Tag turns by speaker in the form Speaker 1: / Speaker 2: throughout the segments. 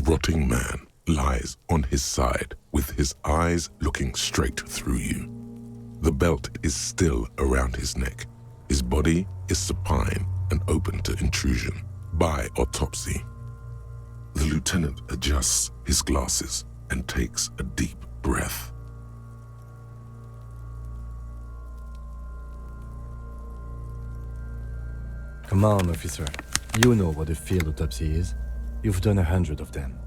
Speaker 1: rotting man lies on his side with his eyes looking straight through you. The belt is still around his neck. His body is supine and open to intrusion by autopsy. The lieutenant adjusts his glasses and takes a deep breath.
Speaker 2: Come on, officer. You know what a field autopsy is. You've done 100 of them.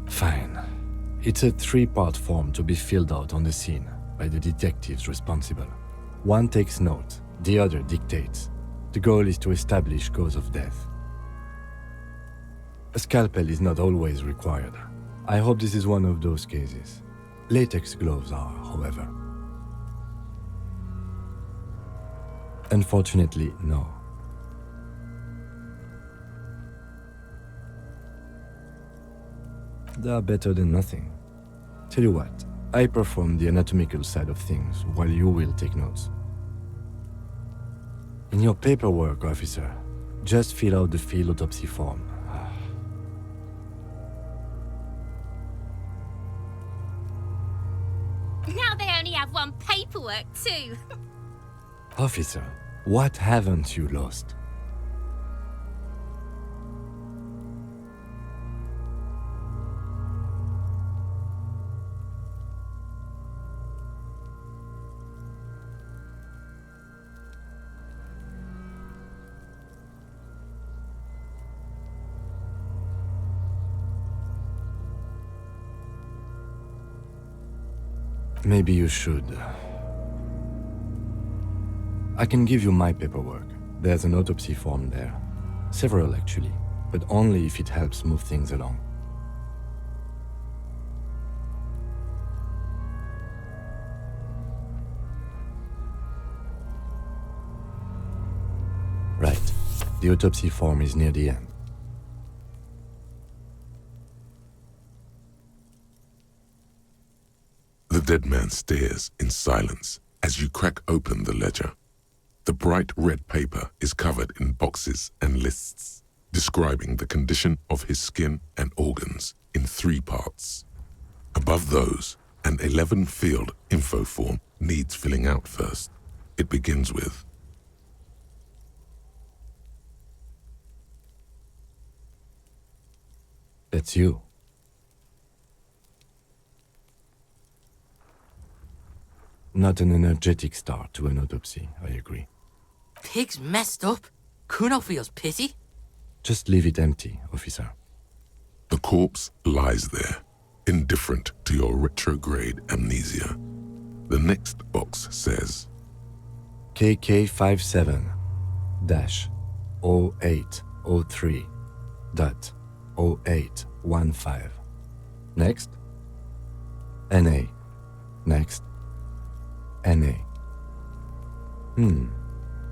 Speaker 2: Fine. It's a 3-part form to be filled out on the scene by the detectives responsible. One takes notes, the other dictates. The goal is to establish cause of death. A scalpel is not always required. I hope this is one of those cases. Latex gloves are, however. Unfortunately, no. They are better than nothing. Tell you what, I perform the anatomical side of things while you will take notes. In your paperwork, officer, just fill out the field autopsy form.
Speaker 3: Now they only have one paperwork too.
Speaker 2: Officer, what haven't you lost? Maybe you should. I can give you my paperwork. There's an autopsy form there. Several, actually, but only if it helps move things along. Right. The autopsy form is near the end.
Speaker 1: The dead man stares in silence as you crack open the ledger. The bright red paper is covered in boxes and lists, describing the condition of his skin and organs in 3 parts. Above those, an 11-field info form needs filling out first. It begins with,
Speaker 2: That's you. Not an energetic start to an autopsy, I agree.
Speaker 4: Pig's messed up. Kuno feels pity.
Speaker 2: Just leave it empty, officer.
Speaker 1: the corpse lies there, indifferent to your retrograde amnesia. The next box says,
Speaker 2: KK57-0803.0815. Next. NA. Next. NA.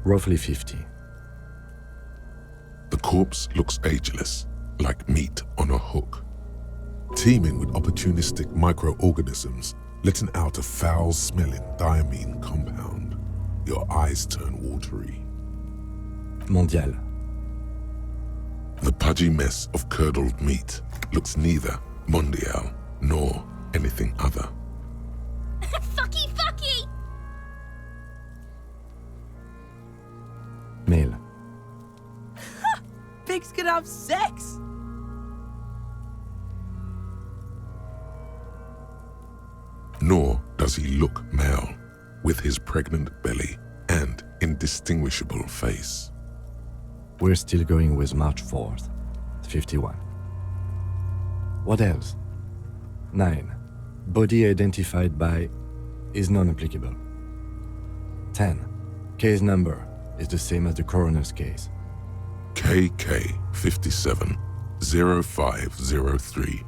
Speaker 2: Roughly 50.
Speaker 1: The corpse looks ageless, like meat on a hook, teeming with opportunistic microorganisms, letting out a foul-smelling diamine compound. Your eyes turn watery.
Speaker 2: Mondial.
Speaker 1: The pudgy mess of curdled meat looks neither mondial nor anything other.
Speaker 3: Fucky, fucky!
Speaker 2: Male.
Speaker 4: Pigs can have sex!
Speaker 1: Nor does he look male, with his pregnant belly and indistinguishable face.
Speaker 2: We're still going with March 4th, 51. What else? 9. Body identified by is non-applicable. 10. Case number is the same as the coroner's case.
Speaker 1: KK57 0503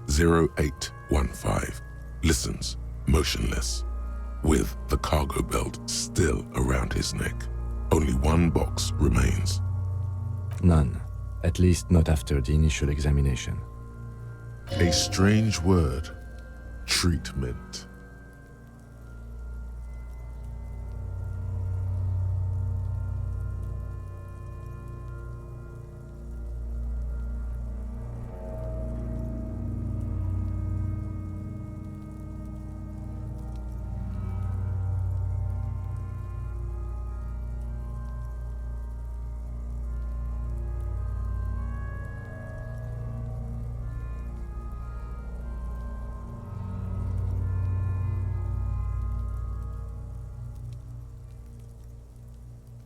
Speaker 1: 0815 listens motionless, with the cargo belt still around his neck. Only one box remains.
Speaker 2: None, at least not after the initial examination.
Speaker 1: A strange word, treatment.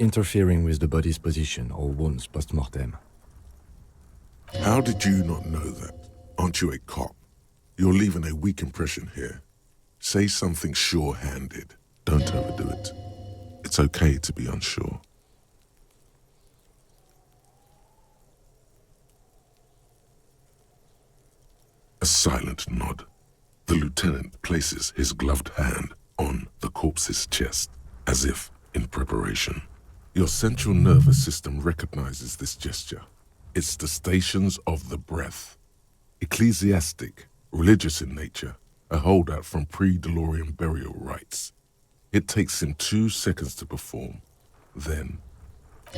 Speaker 2: interfering with the body's position or wounds post-mortem.
Speaker 1: How did you not know that? Aren't you a cop? You're leaving a weak impression here. Say something sure-handed. Don't overdo it. It's okay to be unsure. A silent nod. The lieutenant places his gloved hand on the corpse's chest, as if in preparation. Your central nervous system recognizes this gesture. It's the stations of the breath. Ecclesiastic, religious in nature, a holdout from pre-DeLorean burial rites. It takes him 2 seconds to perform. Then,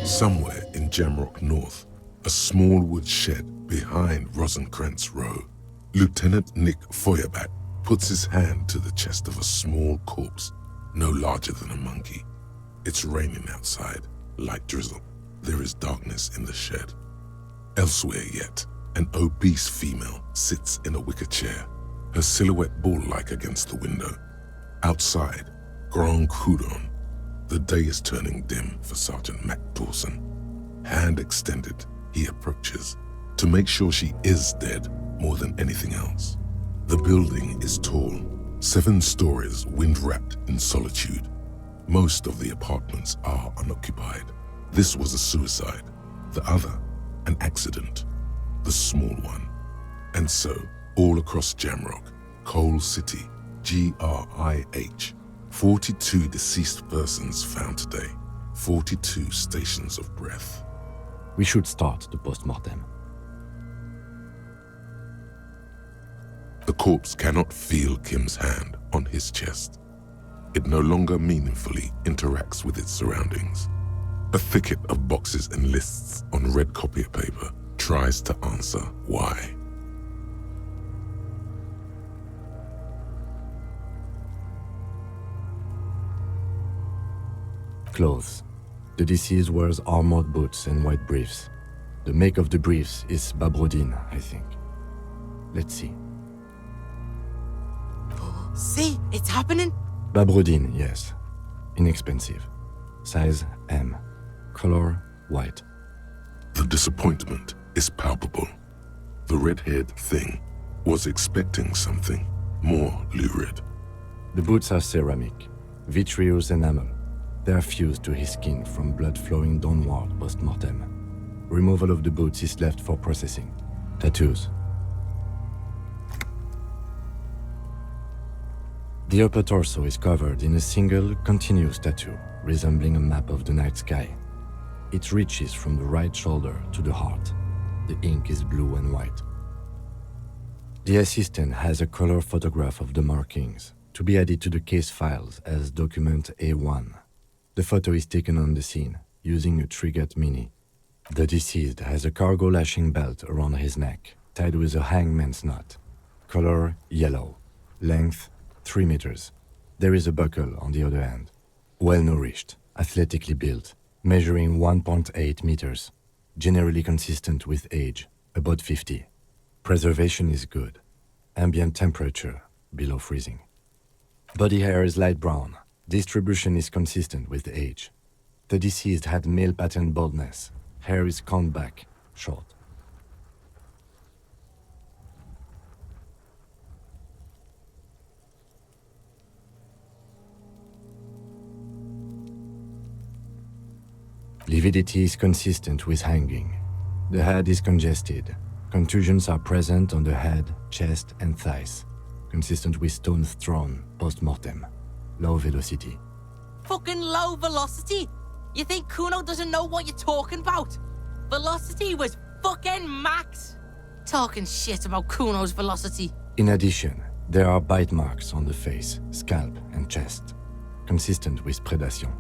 Speaker 1: somewhere in Jamrock North, a small wood shed behind Rosencrantz Row, Lieutenant Nick Feuerbach puts his hand to the chest of a small corpse, no larger than a monkey. It's raining outside, light drizzle. There is darkness in the shed. Elsewhere yet, an obese female sits in a wicker chair, her silhouette bull-like against the window. Outside, Grand Coudon. The day is turning dim for Sergeant Mac Dawson. Hand extended, he approaches, to make sure she is dead more than anything else. The building is tall, 7 stories wind-wrapped in solitude. Most of the apartments are unoccupied. This was a suicide, the other an accident, the small one. And so, all across Jamrock, Coal City, GRIH, 42 deceased persons found today, 42 stations of breath.
Speaker 2: We should start the post-mortem.
Speaker 1: The corpse cannot feel Kim's hand on his chest. It no longer meaningfully interacts with its surroundings. A thicket of boxes and lists on red copier paper tries to answer why.
Speaker 2: Clothes. The deceased wears armored boots and white briefs. The make of the briefs is Babrodine, I think. Let's see.
Speaker 4: See, it's happening.
Speaker 2: Babrodine, yes. Inexpensive. Size M. Color white.
Speaker 1: The disappointment is palpable. The red-haired thing was expecting something more lurid.
Speaker 2: The boots are ceramic, vitreous enamel. They are fused to his skin from blood flowing downward post-mortem. Removal of the boots is left for processing. Tattoos. The upper torso is covered in a single, continuous tattoo, resembling a map of the night sky. It reaches from the right shoulder to the heart. The ink is blue and white. The assistant has a color photograph of the markings, to be added to the case files as document A1. The photo is taken on the scene, using a Trigat Mini. The deceased has a cargo lashing belt around his neck, tied with a hangman's knot. Color yellow. Length 3 meters. There is a buckle on the other end. Well-nourished, athletically built, measuring 1.8 meters. Generally consistent with age, about 50. Preservation is good. Ambient temperature, below freezing. Body hair is light brown. Distribution is consistent with age. The deceased had male pattern baldness. Hair is combed back, short. Lividity is consistent with hanging. The head is congested. Contusions are present on the head, chest, and thighs, consistent with stones thrown post-mortem. Low velocity.
Speaker 4: Fucking low velocity? You think Kuno doesn't know what you're talking about? Velocity was fucking max. Talking shit about Kuno's velocity.
Speaker 2: In addition, there are bite marks on the face, scalp, and chest, consistent with predation.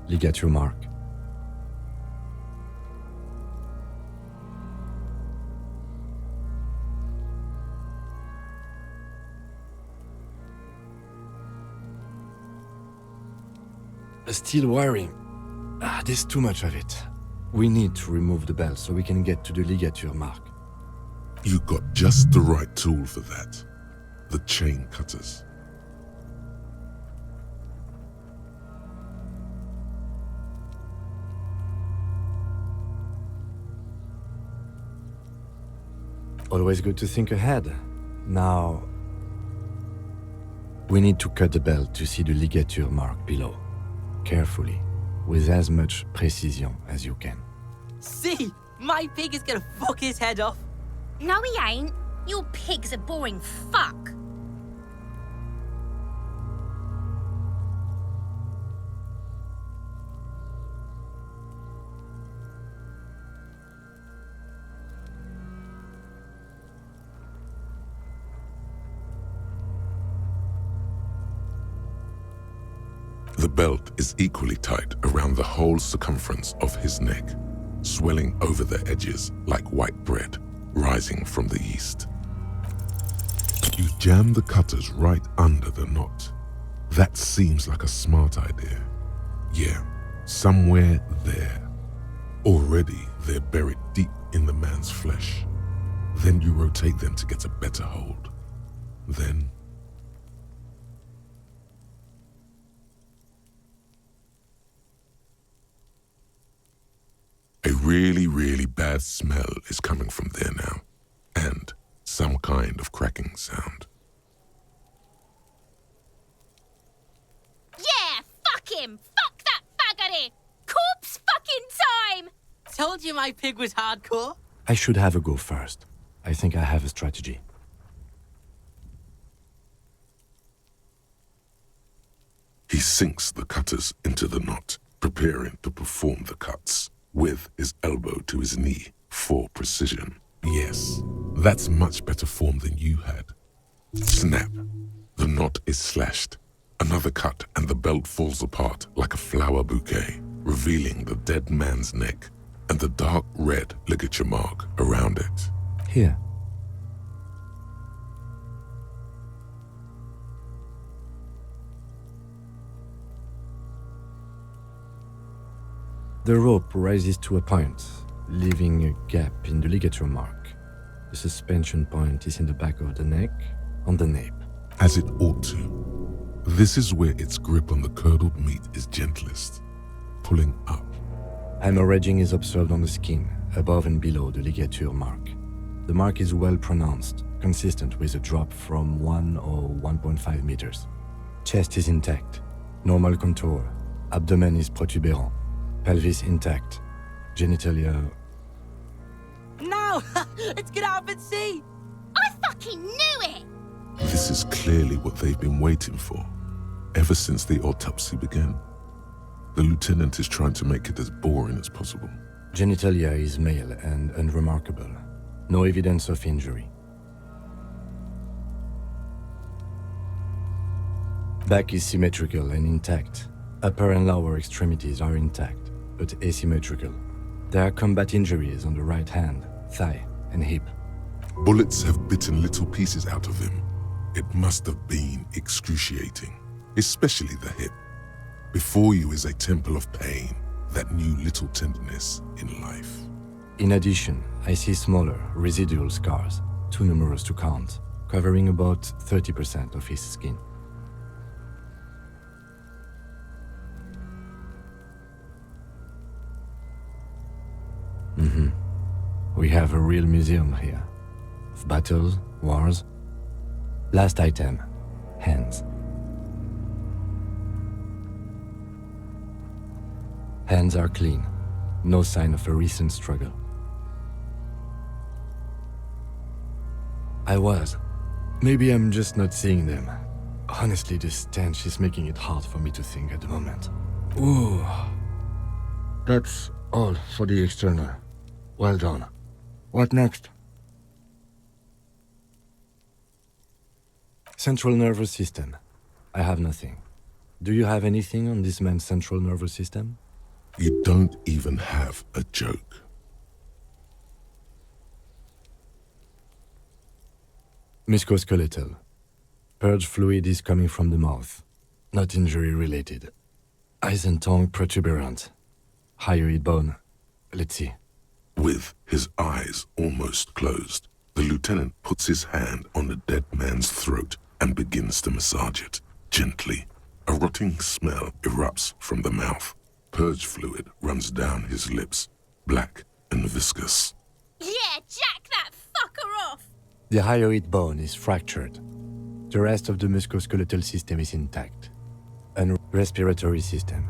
Speaker 2: Ligature mark. Steel wiring. There's too much of it. We need to remove the belt so we can get to the ligature mark.
Speaker 1: You got just the right tool for that. the chain cutters.
Speaker 2: Always good to think ahead. Now, we need to cut the belt to see the ligature mark below. Carefully, with as much precision as you can.
Speaker 4: See, my pig is gonna fuck his head off.
Speaker 3: No, he ain't. Your pig's a boring fuck.
Speaker 1: The belt is equally tight around the whole circumference of his neck, swelling over the edges like white bread rising from the east. You jam the cutters right under the knot. That seems like a smart idea. Yeah, somewhere there. Already they're buried deep in the man's flesh. Then you rotate them to get a better hold. Then a really, really bad smell is coming from there now, and some kind of cracking sound.
Speaker 3: Yeah, fuck him. Fuck that faggoty. Corpse fucking time.
Speaker 4: Told you my pig was hardcore.
Speaker 2: I should have a go first. I think I have a strategy.
Speaker 1: He sinks the cutters into the knot, preparing to perform the cuts, with his elbow to his knee for precision. Yes, that's much better form than you had. Snap. The knot is slashed. Another cut and the belt falls apart like a flower bouquet, revealing the dead man's neck and the dark red ligature mark around it.
Speaker 2: Here. The rope rises to a point, leaving a gap in the ligature mark. The suspension point is in the back of the neck, on the nape.
Speaker 1: As it ought to. This is where its grip on the curdled meat is gentlest, pulling up.
Speaker 2: Hemorrhaging is observed on the skin, above and below the ligature mark. The mark is well pronounced, consistent with a drop from 1 or 1.5 meters. Chest is intact, normal contour, abdomen is protuberant, pelvis intact, genitalia...
Speaker 4: Now, let's get out and see.
Speaker 3: I fucking knew it.
Speaker 1: This is clearly what they've been waiting for, ever since the autopsy began. The lieutenant is trying to make it as boring as possible.
Speaker 2: Genitalia is male and unremarkable. No evidence of injury. Back is symmetrical and intact. Upper and lower extremities are intact, but asymmetrical. There are combat injuries on the right hand, thigh, and hip.
Speaker 1: Bullets have bitten little pieces out of him. It must have been excruciating, especially the hip. Before you is a temple of pain that knew little tenderness in life.
Speaker 2: In addition, I see smaller, residual scars, too numerous to count, covering about 30% of his skin. We have a real museum here. Of battles, wars. Last item, hands. Hands are clean. No sign of a recent struggle. Maybe I'm just not seeing them. Honestly, this stench is making it hard for me to think at the moment. Ooh. That's all for the external. Well done. What next? Central nervous system. I have nothing. Do you have anything on this man's central nervous system?
Speaker 1: You don't even have a joke.
Speaker 2: Musculoskeletal. Purge fluid is coming from the mouth. Not injury related. Eyes and tongue protuberant. Hyoid bone. Let's see.
Speaker 1: With his eyes almost closed, the lieutenant puts his hand on the dead man's throat and begins to massage it, gently. A rotting smell erupts from the mouth. Purge fluid runs down his lips, black and viscous.
Speaker 3: Yeah, jack that fucker off!
Speaker 2: The hyoid bone is fractured. The rest of the musculoskeletal system is intact. And respiratory system.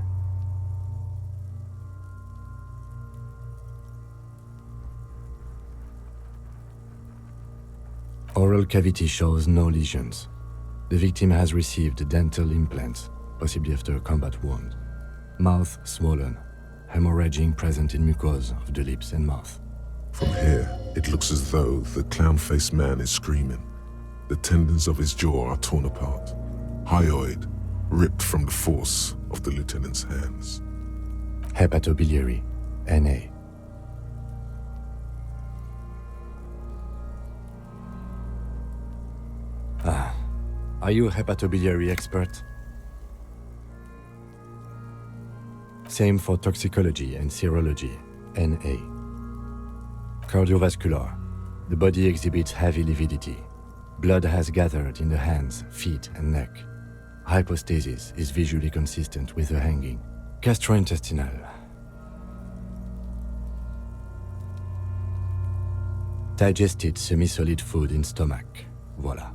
Speaker 2: Oral cavity shows no lesions. The victim has received dental implants, possibly after a combat wound. Mouth swollen, hemorrhaging present in mucosa of the lips and mouth.
Speaker 1: From here, it looks as though the clown-faced man is screaming. The tendons of his jaw are torn apart. Hyoid, ripped from the force of the lieutenant's hands.
Speaker 2: Hepatobiliary, NA. Are you a hepatobiliary expert? Same for toxicology and serology, NA. Cardiovascular. The body exhibits heavy lividity. Blood has gathered in the hands, feet, and neck. Hypostasis is visually consistent with the hanging. Gastrointestinal. Digested semi-solid food in stomach. Voila.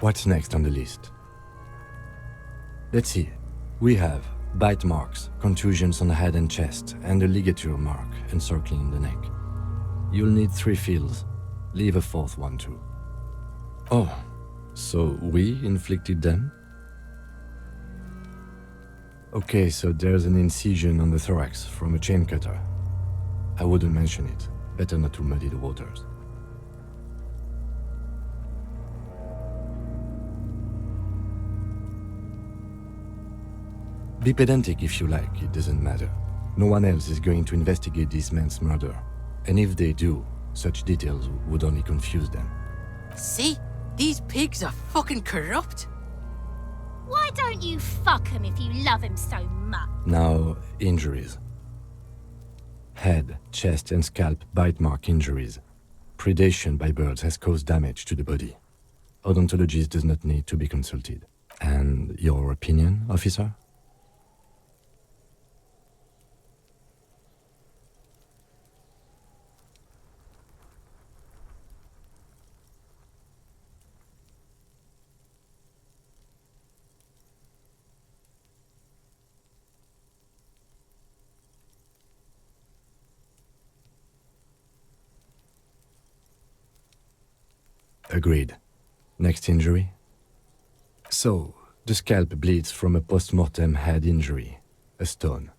Speaker 2: What's next on the list? Let's see. We have bite marks, contusions on the head and chest, and a ligature mark encircling the neck. You'll need 3 feels. Leave a 4th one too. Oh, so we inflicted them? Okay, so there's an incision on the thorax from a chain cutter. I wouldn't mention it. Better not to muddy the waters. Be pedantic if you like, it doesn't matter. No one else is going to investigate this man's murder. And if they do, such details would only confuse them.
Speaker 4: See? These pigs are fucking corrupt.
Speaker 3: Why don't you fuck him if you love him so much?
Speaker 2: Now, injuries. Head, chest and scalp bite mark injuries. Predation by birds has caused damage to the body. Odontologist does not need to be consulted. And your opinion, officer? Agreed. Next injury? So, the scalp bleeds from a post-mortem head injury, a stone.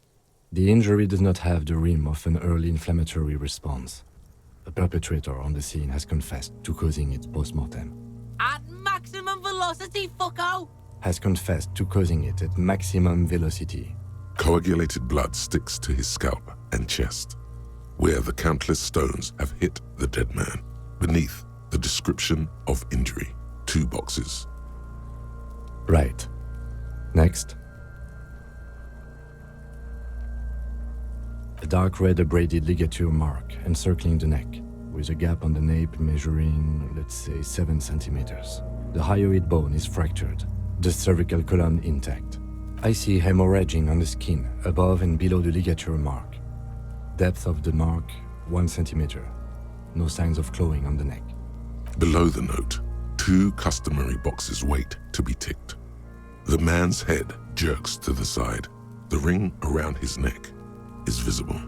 Speaker 2: The injury does not have the rim of an early inflammatory response. The perpetrator on the scene has confessed to causing it post-mortem.
Speaker 4: At maximum velocity, fucko!
Speaker 2: Has confessed to causing it at maximum velocity.
Speaker 1: Coagulated blood sticks to his scalp and chest, where the countless stones have hit the dead man. Beneath, the description of injury. 2 boxes.
Speaker 2: Right. Next. A dark red abraded ligature mark encircling the neck, with a gap on the nape measuring, let's say, 7 centimeters. The hyoid bone is fractured, the cervical column intact. I see hemorrhaging on the skin, above and below the ligature mark. Depth of the mark, 1 centimeter. No signs of clawing on the neck.
Speaker 1: Below the note, 2 customary boxes wait to be ticked. The man's head jerks to the side. The ring around his neck is visible.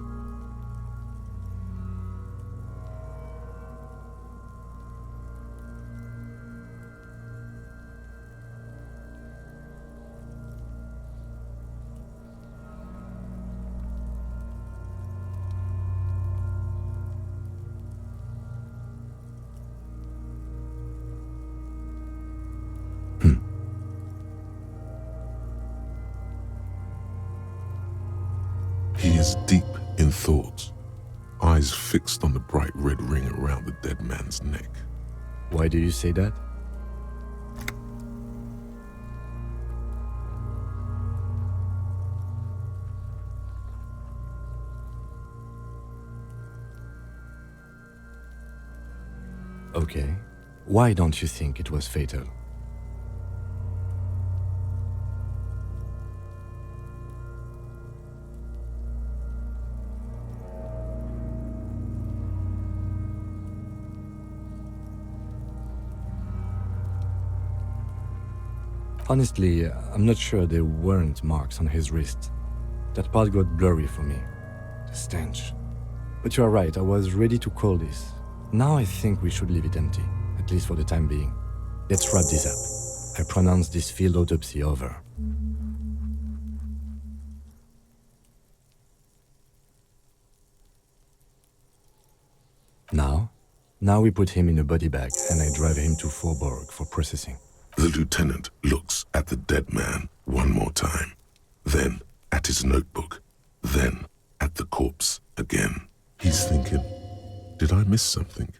Speaker 1: He is deep in thought, eyes fixed on the bright red ring around the dead man's neck.
Speaker 2: Why do you say that? Okay. Why don't you think it was fatal? Honestly, I'm not sure there weren't marks on his wrist. That part got blurry for me. The stench. But you are right, I was ready to call this. Now I think we should leave it empty, at least for the time being. Let's wrap this up. I pronounce this field autopsy over. Now we put him in a body bag and I drive him to Faubourg for processing.
Speaker 1: The lieutenant looks at the dead man one more time, then at his notebook, then at the corpse again. He's thinking, did I miss something?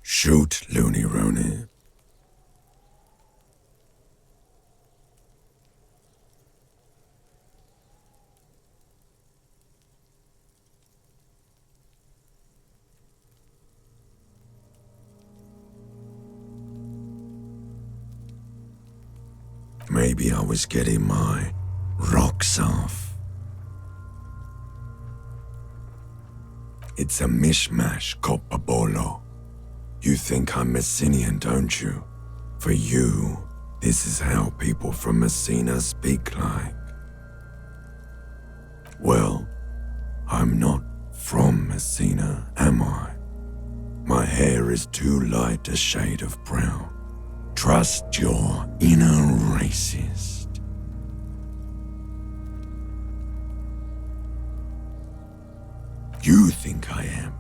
Speaker 5: Shoot, Looney Rooney. Maybe I was getting my rocks off. It's a mishmash, Copabolo. You think I'm Messinian, don't you? For you, this is how people from Messina speak like. Well, I'm not from Messina, am I? My hair is too light a shade of brown. Trust your inner racist. You think I am.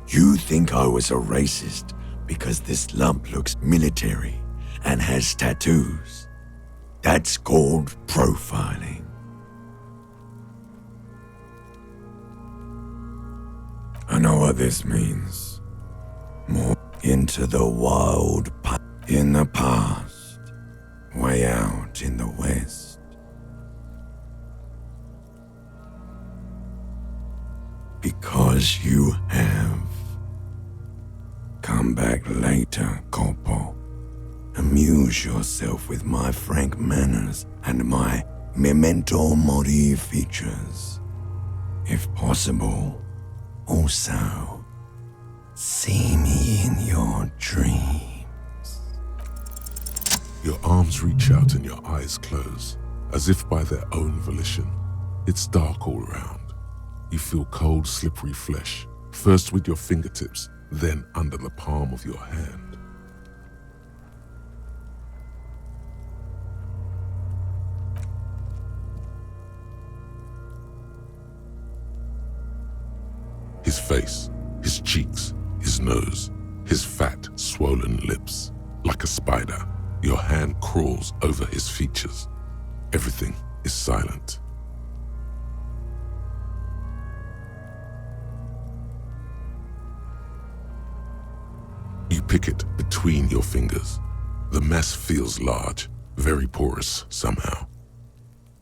Speaker 5: You think I was a racist because this lump looks military and has tattoos. That's called profiling. I know what this means. More into the wild in the past, way out in the west. Because you have. Come back later, Corpo. Amuse yourself with my frank manners and my memento mori features. If possible, also, see me in your dreams.
Speaker 1: Your arms reach out and your eyes close, as if by their own volition. It's dark all around. You feel cold, slippery flesh, first with your fingertips, then under the palm of your hand. His face, his cheeks, his nose, his fat, swollen lips. Like a spider, your hand crawls over his features. Everything is silent. You pick it between your fingers. The mess feels large, very porous somehow.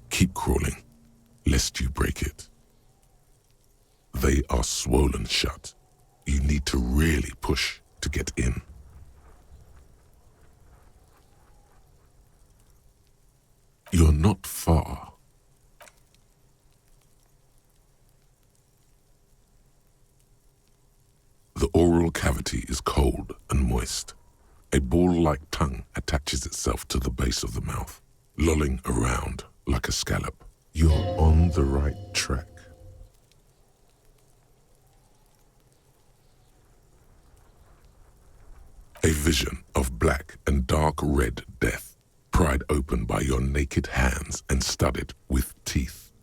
Speaker 1: Keep crawling, lest you break it. They are swollen shut. You need to really push to get in. You're not far. The oral cavity is cold and moist. A ball-like tongue attaches itself to the base of the mouth, lolling around like a scallop. You're on the right track. A vision of black and dark red death, pried open by your naked hands and studded with teeth.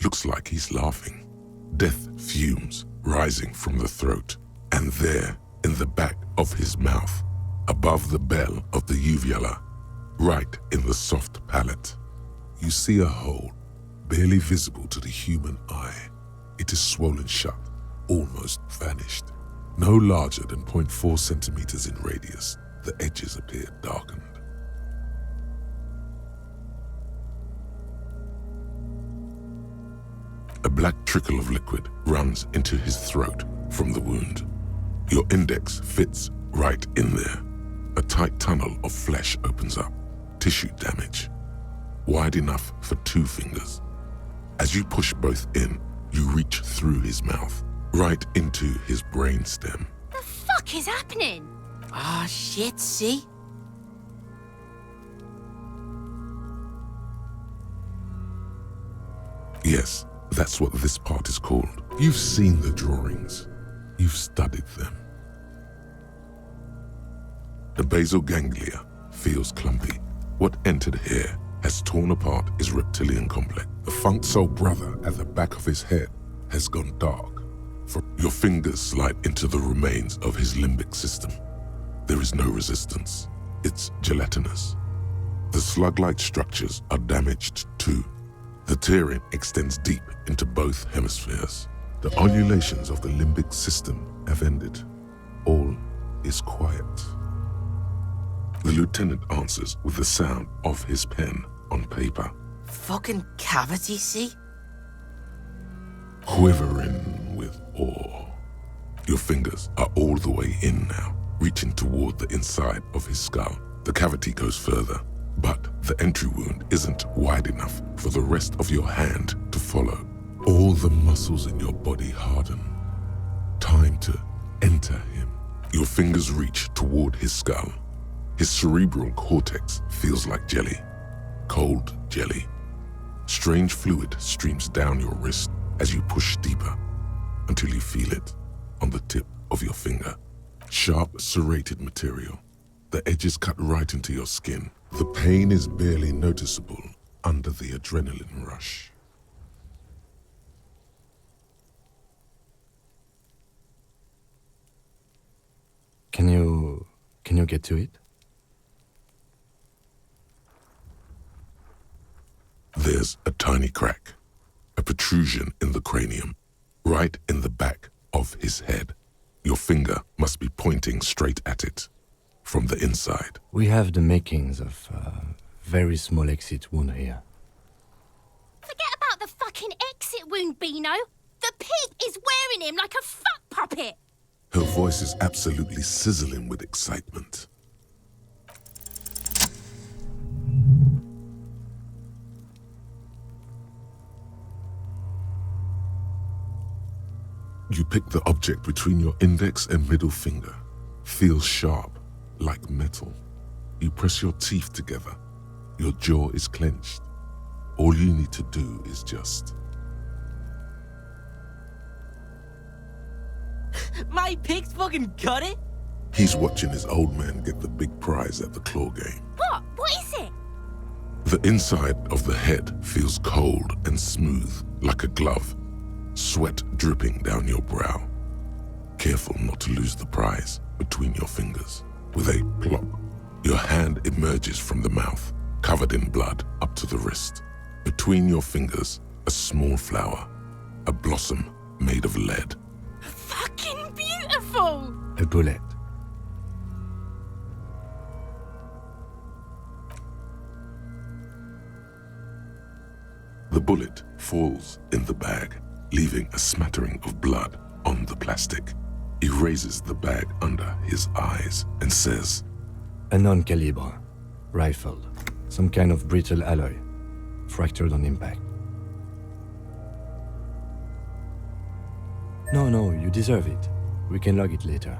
Speaker 1: Looks like he's laughing. Death fumes rising from the throat, and there, in the back of his mouth, above the bell of the uvula, right in the soft palate, you see a hole, barely visible to the human eye. It is swollen shut, almost vanished. No larger than 0.4 centimeters in radius, the edges appear darkened. A black trickle of liquid runs into his throat from the wound. Your index fits right in there. A tight tunnel of flesh opens up. Tissue damage. Wide enough for 2 fingers. As you push both in, you reach through his mouth, right into his brainstem.
Speaker 3: The fuck is happening?
Speaker 4: Ah, shit, see?
Speaker 1: Yes, that's what this part is called. You've seen the drawings. You've studied them. The basal ganglia feels clumpy. What entered here has torn apart his reptilian complex. The funk soul brother at the back of his head has gone dark. Your fingers slide into the remains of his limbic system. There is no resistance. It's gelatinous. The slug-like structures are damaged too. The tearing extends deep into both hemispheres. The undulations of the limbic system have ended. All is quiet. The lieutenant answers with the sound of his pen on paper.
Speaker 4: Fucking cavity, see?
Speaker 1: Quivering with awe. Your fingers are all the way in now, reaching toward the inside of his skull. The cavity goes further, but the entry wound isn't wide enough for the rest of your hand to follow. All the muscles in your body harden. Time to enter him. Your fingers reach toward his skull. His cerebral cortex feels like jelly. Cold jelly. Strange fluid streams down your wrist as you push deeper until you feel it on the tip of your finger. Sharp, serrated material. The edges cut right into your skin. The pain is barely noticeable under the adrenaline rush.
Speaker 2: Can you get to it?
Speaker 1: There's a tiny crack, a protrusion in the cranium, right in the back of his head. Your finger must be pointing straight at it, from the inside.
Speaker 2: We have the makings of a very small exit wound here.
Speaker 3: Forget about the fucking exit wound, Beano. The pig is wearing him like a fuck puppet.
Speaker 1: Her voice is absolutely sizzling with excitement. You pick the object between your index and middle finger. Feels sharp, like metal. You press your teeth together. Your jaw is clenched. All you need to do is just...
Speaker 4: My pig's fucking got it?
Speaker 1: He's watching his old man get the big prize at the claw game.
Speaker 3: What? What is it?
Speaker 1: The inside of the head feels cold and smooth, like a glove. Sweat dripping down your brow. Careful not to lose the prize between your fingers. With a plop, your hand emerges from the mouth, covered in blood up to the wrist. Between your fingers, a small flower, a blossom made of lead.
Speaker 3: Fucking beautiful!
Speaker 2: A bullet.
Speaker 1: The bullet falls in the bag, leaving a smattering of blood on the plastic. He raises the bag under his eyes and says,
Speaker 2: A non-calibre. Rifle. Some kind of brittle alloy. Fractured on impact. No, you deserve it. We can log it later.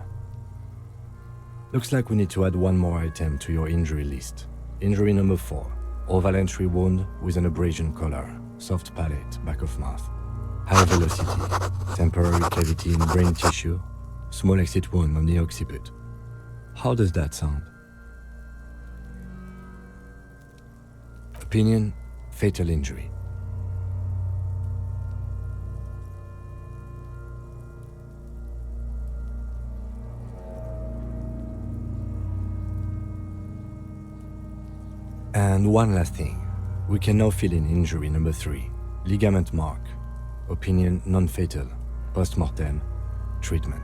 Speaker 2: Looks like we need to add one more item to your injury list. Injury number 4. Oval entry wound with an abrasion collar. Soft palate, back of mouth. High velocity. Temporary cavity in brain tissue. Small exit wound on the occiput. How does that sound? Opinion, fatal injury. And one last thing. We can now fill in injury number 3. Ligament mark. Opinion non-fatal. Post-mortem. Treatment.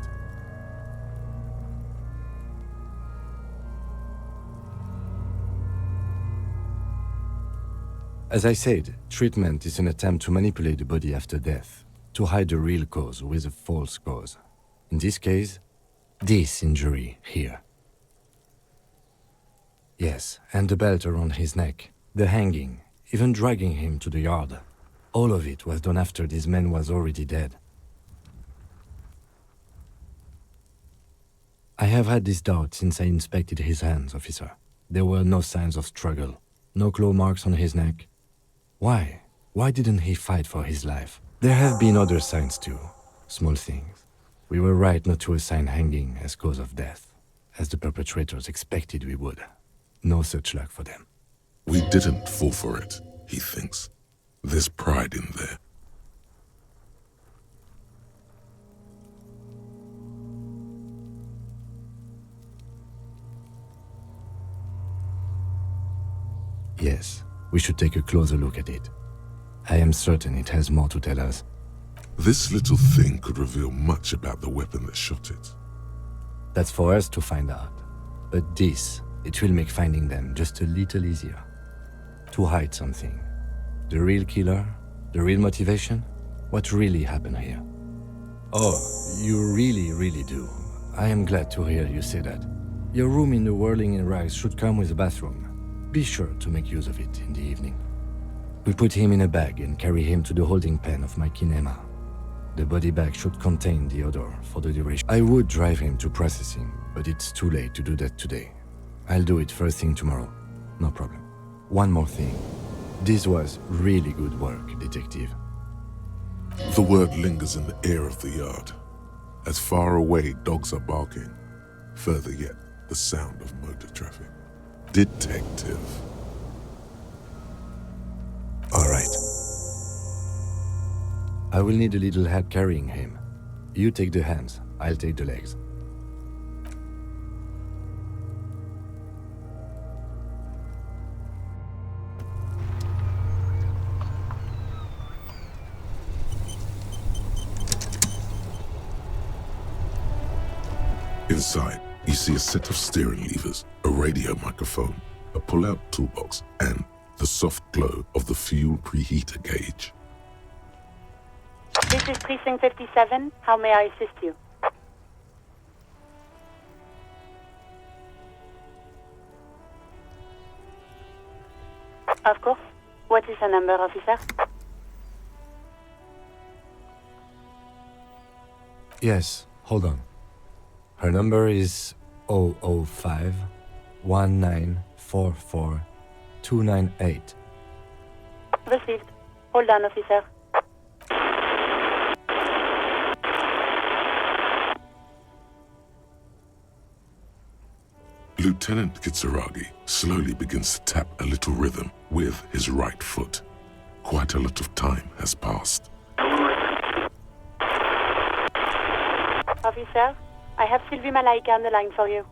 Speaker 2: As I said, treatment is an attempt to manipulate the body after death, to hide the real cause with a false cause. In this case, this injury here. Yes, and the belt around his neck, the hanging, even dragging him to the yard. All of it was done after this man was already dead. I have had this doubt since I inspected his hands, officer. There were no signs of struggle, no claw marks on his neck. Why? Why didn't he fight for his life? There have been other signs too, small things. We were right not to assign hanging as cause of death, as the perpetrators expected we would. No such luck for them.
Speaker 1: We didn't fall for it, he thinks. There's pride in there.
Speaker 2: Yes, we should take a closer look at it. I am certain it has more to tell us.
Speaker 1: This little thing could reveal much about the weapon that shot it.
Speaker 2: That's for us to find out. But this, it will make finding them just a little easier. To hide something. The real killer? The real motivation? What really happened here? Oh, you really do. I am glad to hear you say that. Your room in the Whirling in Rags should come with a bathroom. Be sure to make use of it in the evening. We put him in a bag and carry him to the holding pen of my kinema. The body bag should contain the odor for the duration. I would drive him to processing, but it's too late to do that today. I'll do it first thing tomorrow. No problem. One more thing. This was really good work, detective.
Speaker 1: The word lingers in the air of the yard. As far away dogs are barking, further yet, the sound of motor traffic. Detective.
Speaker 2: All right. I will need a little help carrying him. You take the hands, I'll take the legs.
Speaker 1: Inside, you see a set of steering levers, a radio microphone, a pull-out toolbox, and the soft glow of the fuel preheater gauge.
Speaker 6: This is Precinct 57. How may I assist you? Of course. What is the number, officer?
Speaker 2: Yes, hold on. Her number is 005 1944 298.
Speaker 6: Received. Hold on, officer.
Speaker 1: Lieutenant Kitsuragi slowly begins to tap a little rhythm with his right foot. Quite a lot of time has passed.
Speaker 6: Officer, I have Sylvie Malaika on the line for you.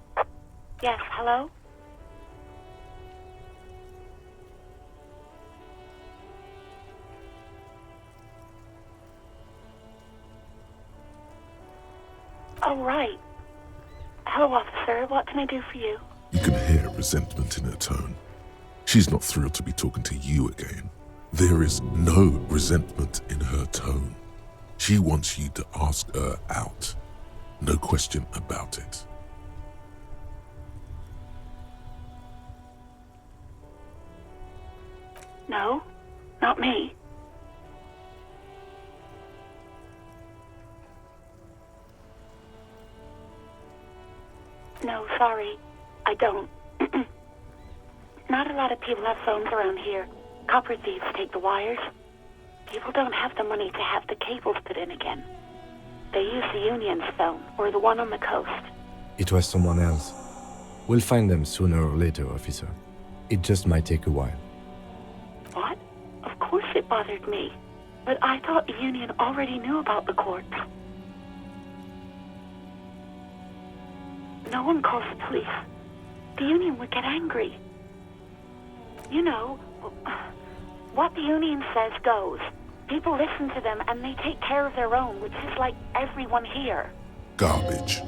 Speaker 6: Yes, hello? Oh, right. Hello, officer. What can I do for you?
Speaker 1: You can hear resentment in her tone. She's not thrilled to be talking to you again. There is no resentment in her tone. She wants you to ask her out. No question about it.
Speaker 6: No, not me. No, sorry. I don't. Not a lot of people have phones around here. Copper thieves take the wires. People don't have the money to have the cables put in again. They use the Union's phone, or the one on the coast.
Speaker 2: It was someone else. We'll find them sooner or later, officer. It just might take a while.
Speaker 6: What? Of course it bothered me. But I thought the Union already knew about the corpse. No one calls the police. The Union would get angry. You know, what the Union says goes. People listen to them and they take care of their own, which is like everyone here.
Speaker 1: Garbage.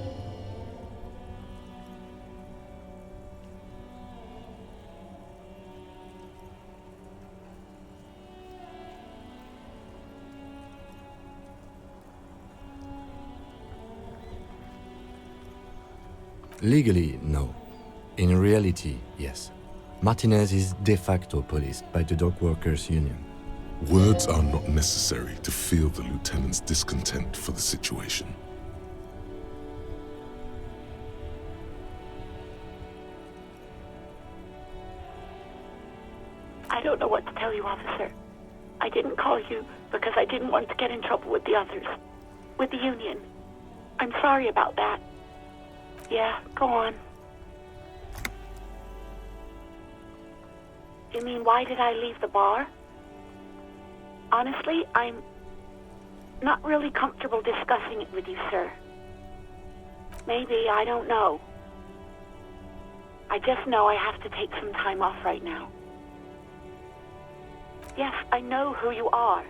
Speaker 2: Legally, no. In reality, yes. Martinez is de facto policed by the dock workers' union.
Speaker 1: Words are not necessary to feel the lieutenant's discontent for the situation.
Speaker 6: I don't know what to tell you, officer. I didn't call you because I didn't want to get in trouble with the others. With the union. I'm sorry about that. Yeah, go on. You mean, why did I leave the bar? Honestly, I'm not really comfortable discussing it with you, sir. Maybe, I don't know. I just know I have to take some time off right now. Yes, I know who you are.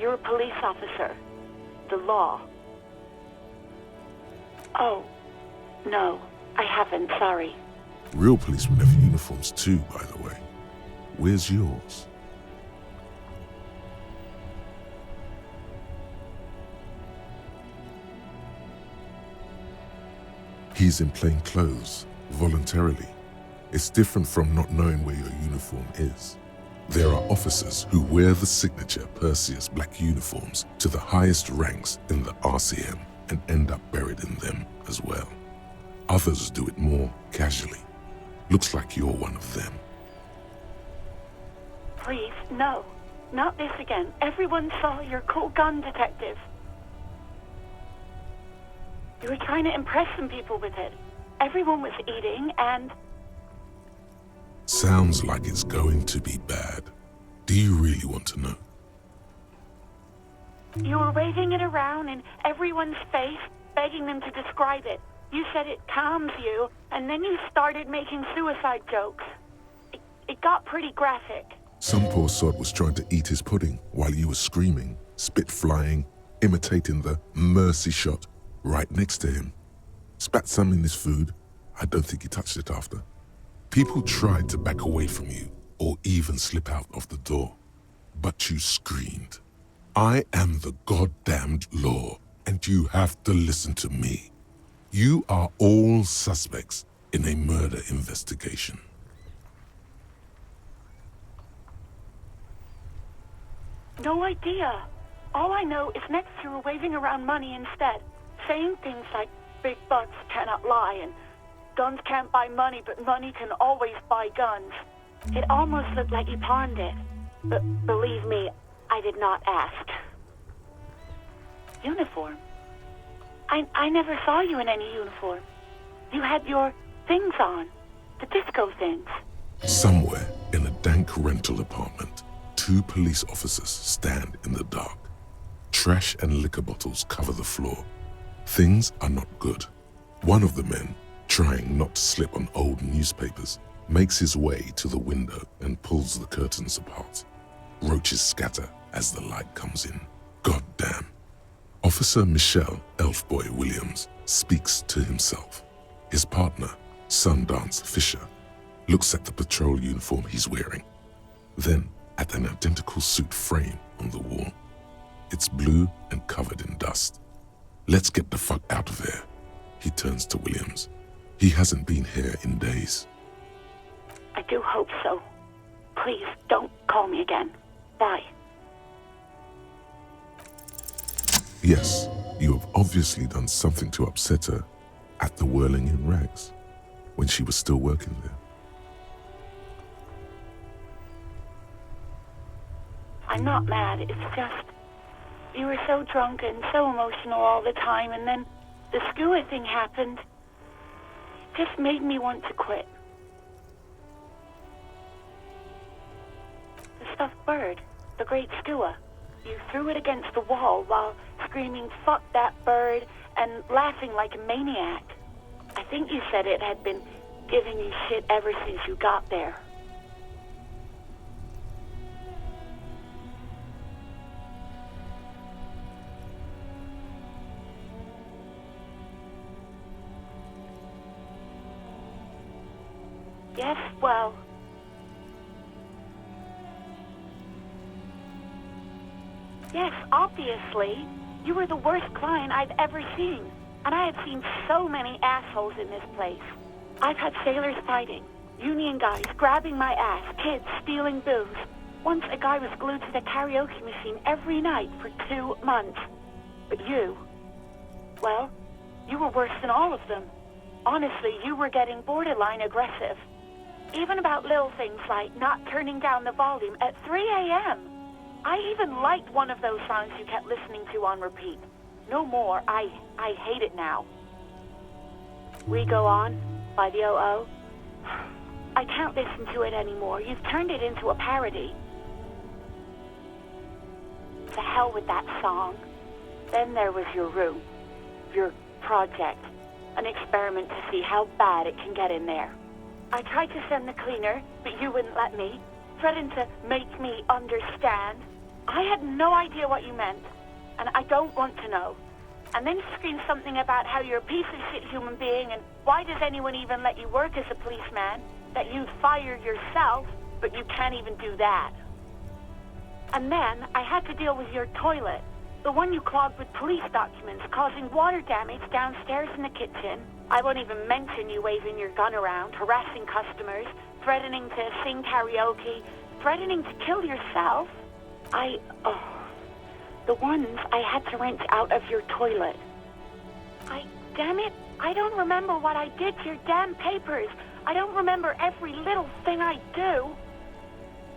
Speaker 6: You're a police officer. The law. Oh, no, I haven't, sorry.
Speaker 1: Real policemen have uniforms too, by the way. Where's yours? He's in plain clothes, voluntarily. It's different from not knowing where your uniform is. There are officers who wear the signature Perseus black uniforms to the highest ranks in the RCM and end up buried in them as well. Others do it more casually. Looks like you're one of them.
Speaker 6: Please, no. Not this again. Everyone saw your cool gun detective. You were trying to impress some people with it. Everyone was eating and...
Speaker 1: Sounds like it's going to be bad. Do you really want to know?
Speaker 6: You were waving it around in everyone's face, begging them to describe it. You said it calms you, and then you started making suicide jokes. It got pretty graphic.
Speaker 1: Some poor sod was trying to eat his pudding while you were screaming, spit flying, imitating the mercy shot right next to him. Spat some in his food. I don't think he touched it after. People tried to back away from you or even slip out of the door, but you screamed. I am the goddamned law, and you have to listen to me. You are all suspects in a murder investigation.
Speaker 6: No idea. All I know is next you were waving around money instead, saying things like big bucks cannot lie and guns can't buy money, but money can always buy guns. It almost looked like you pawned it. But believe me, I did not ask. Uniform? I never saw you in any uniform. You had your things on. The disco things.
Speaker 1: Somewhere in a dank rental apartment, 2 police officers stand in the dark. Trash and liquor bottles cover the floor. Things are not good. One of the men, trying not to slip on old newspapers, makes his way to the window and pulls the curtains apart. Roaches scatter as the light comes in. God damn. Officer Michelle Elfboy Williams speaks to himself. His partner, Sundance Fisher, looks at the patrol uniform he's wearing, then at an identical suit frame on the wall. It's blue and covered in dust. Let's get the fuck out of here. He turns to Williams. He hasn't been here in days.
Speaker 6: I do hope so. Please, don't call me again. Bye.
Speaker 1: Yes, you have obviously done something to upset her at the Whirling in Rags when she was still working there.
Speaker 6: I'm not mad, it's just... You were so drunk and so emotional all the time, and then the skua thing happened. It just made me want to quit. The stuffed bird, the great skua. You threw it against the wall while screaming, "Fuck that bird," and laughing like a maniac. I think you said it had been giving you shit ever since you got there. Yes, well... Yes, obviously. You were the worst client I've ever seen. And I have seen so many assholes in this place. I've had sailors fighting, union guys grabbing my ass, kids stealing booze. Once a guy was glued to the karaoke machine every night for 2 months. But you, well, you were worse than all of them. Honestly, you were getting borderline aggressive. Even about little things like not turning down the volume at 3 a.m. I even liked one of those songs you kept listening to on repeat. No more. I hate it now. We Go On by the O.O. I can't listen to it anymore. You've turned it into a parody. To hell with that song. Then there was your room. Your project. An experiment to see how bad it can get in there. I tried to send the cleaner, but you wouldn't let me. Threatened to make me understand. I had no idea what you meant, and I don't want to know. And then you screamed something about how you're a piece of shit human being, and why does anyone even let you work as a policeman? That you'd fire yourself, but you can't even do that. And then I had to deal with your toilet, the one you clogged with police documents, causing water damage downstairs in the kitchen. I won't even mention you waving your gun around, harassing customers, threatening to sing karaoke, threatening to kill yourself. The ones I had to wrench out of your toilet. Damn it, I don't remember what I did to your damn papers. I don't remember every little thing I do.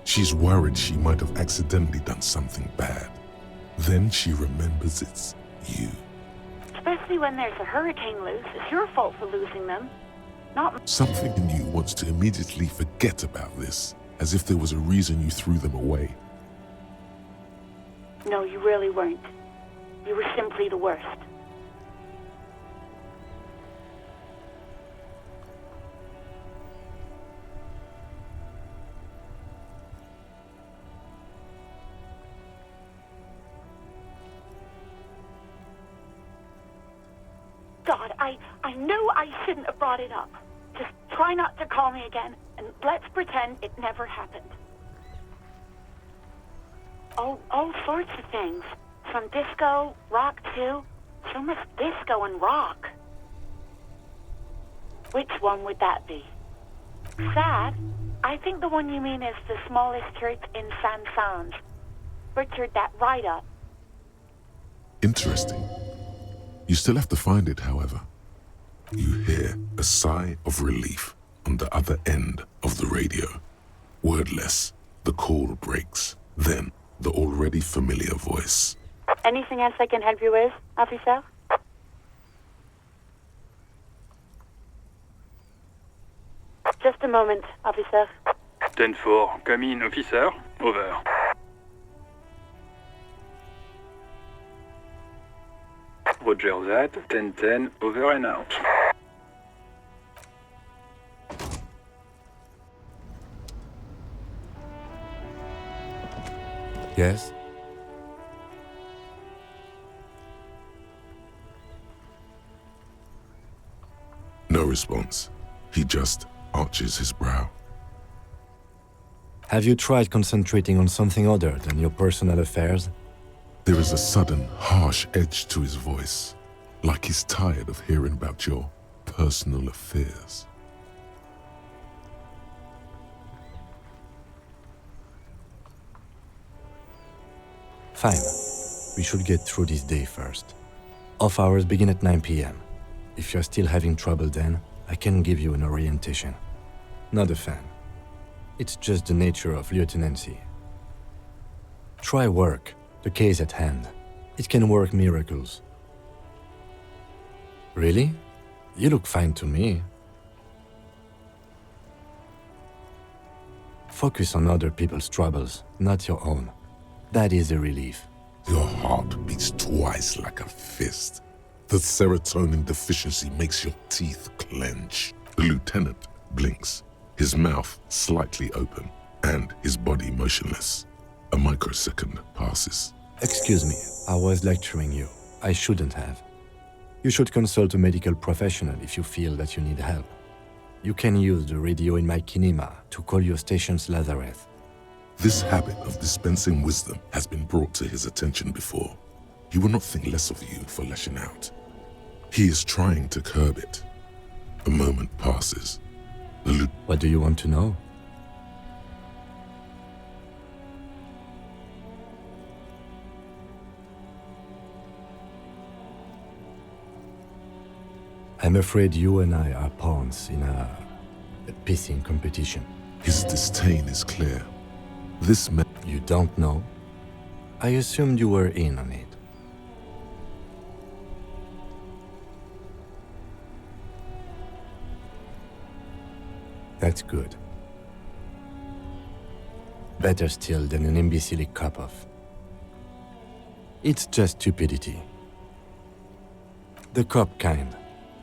Speaker 1: She's worried she might have accidentally done something bad. Then she remembers it's you.
Speaker 6: Especially when there's a hurricane loose. It's your fault for losing them. Not
Speaker 1: Something in you wants to immediately forget about this, as if there was a reason you threw them away.
Speaker 6: No, you really weren't. You were simply the worst. God, I knew I shouldn't have brought it up. Just try not to call me again, and let's pretend it never happened. All sorts of things. From disco, rock too. So much disco and rock. Which one would that be? Sad? I think the one you mean is the smallest church in Saint-Saëns. Butchered that right up.
Speaker 1: Interesting. You still have to find it, however. You hear a sigh of relief on the other end of the radio. Wordless, the call breaks. Then, the already familiar voice.
Speaker 6: Anything else I can help you with, officer? Just a moment, officer.
Speaker 7: 10-4, come in, officer. Over. Roger that, 10-10, over and out.
Speaker 2: Yes?
Speaker 1: No response. He just arches his brow.
Speaker 2: Have you tried concentrating on something other than your personal affairs?
Speaker 1: There is a sudden, harsh edge to his voice, like he's tired of hearing about your personal affairs.
Speaker 2: Fine. We should get through this day first. Off hours begin at 9 p.m. If you're still having trouble then, I can give you an orientation. Not a fan. It's just the nature of lieutenancy. Try work, the case at hand. It can work miracles. Really? You look fine to me. Focus on other people's troubles, not your own. That is a relief.
Speaker 1: Your heart beats twice like a fist. The serotonin deficiency makes your teeth clench. The lieutenant blinks, his mouth slightly open, and his body motionless. A microsecond passes.
Speaker 2: Excuse me, I was lecturing you. I shouldn't have. You should consult a medical professional if you feel that you need help. You can use the radio in my kinema to call your station's Lazareth.
Speaker 1: This habit of dispensing wisdom has been brought to his attention before. He will not think less of you for lashing out. He is trying to curb it. A moment passes. The
Speaker 2: What do you want to know? I'm afraid you and I are pawns in a pissing competition.
Speaker 1: His disdain is clear. This man
Speaker 2: You don't know? I assumed you were in on it. That's good. Better still than an imbecile cop-off. It's just stupidity. The cop kind.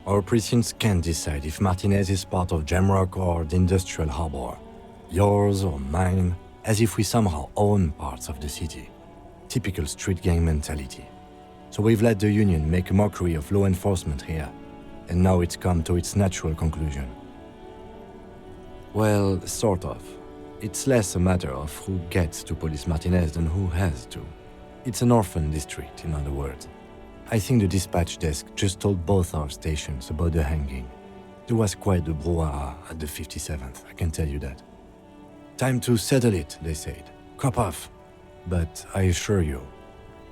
Speaker 2: Our precincts can't decide if Martinez is part of Jamrock or the Industrial Harbor. Yours or mine, as if we somehow own parts of the city. Typical street gang mentality. So we've let the Union make a mockery of law enforcement here, and now it's come to its natural conclusion. Well, sort of. It's less a matter of who gets to police Martinez than who has to. It's an orphan district, in other words. I think the dispatch desk just told both our stations about the hanging. There was quite the brouhaha at the 57th, I can tell you that. Time to settle it, they said. Cop off. But I assure you,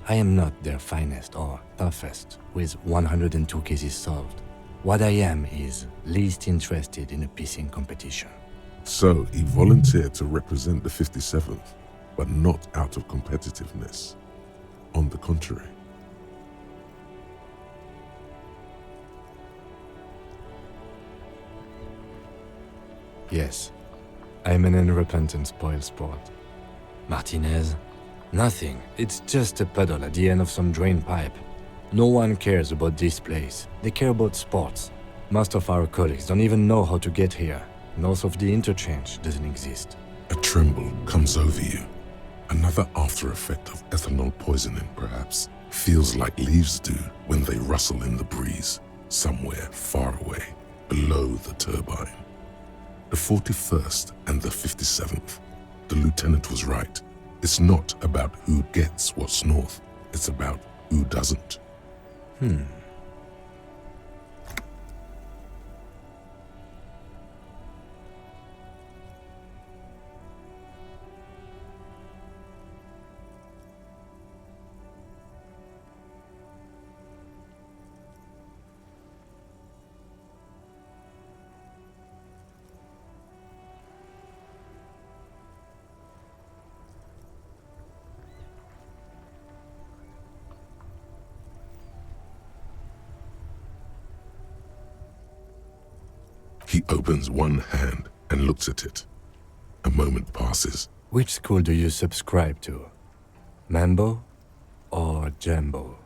Speaker 2: I am not their finest or toughest, with 102 cases solved. What I am is least interested in a pissing competition.
Speaker 1: So he volunteered to represent the 57th, but not out of competitiveness. On the contrary.
Speaker 2: Yes, I'm an unrepentant spoilsport. Martinez? Nothing. It's just a puddle at the end of some drain pipe. No one cares about this place. They care about sports. Most of our colleagues don't even know how to get here. North of the interchange doesn't exist.
Speaker 1: A tremble comes over you. Another after effect of ethanol poisoning, perhaps. Feels like leaves do when they rustle in the breeze, somewhere far away, below the turbine. The 41st and the 57th. The lieutenant was right. It's not about who gets what's north. It's about who doesn't. He opens one hand and looks at it. A moment passes.
Speaker 2: Which school do you subscribe to? Mambo or Jambo?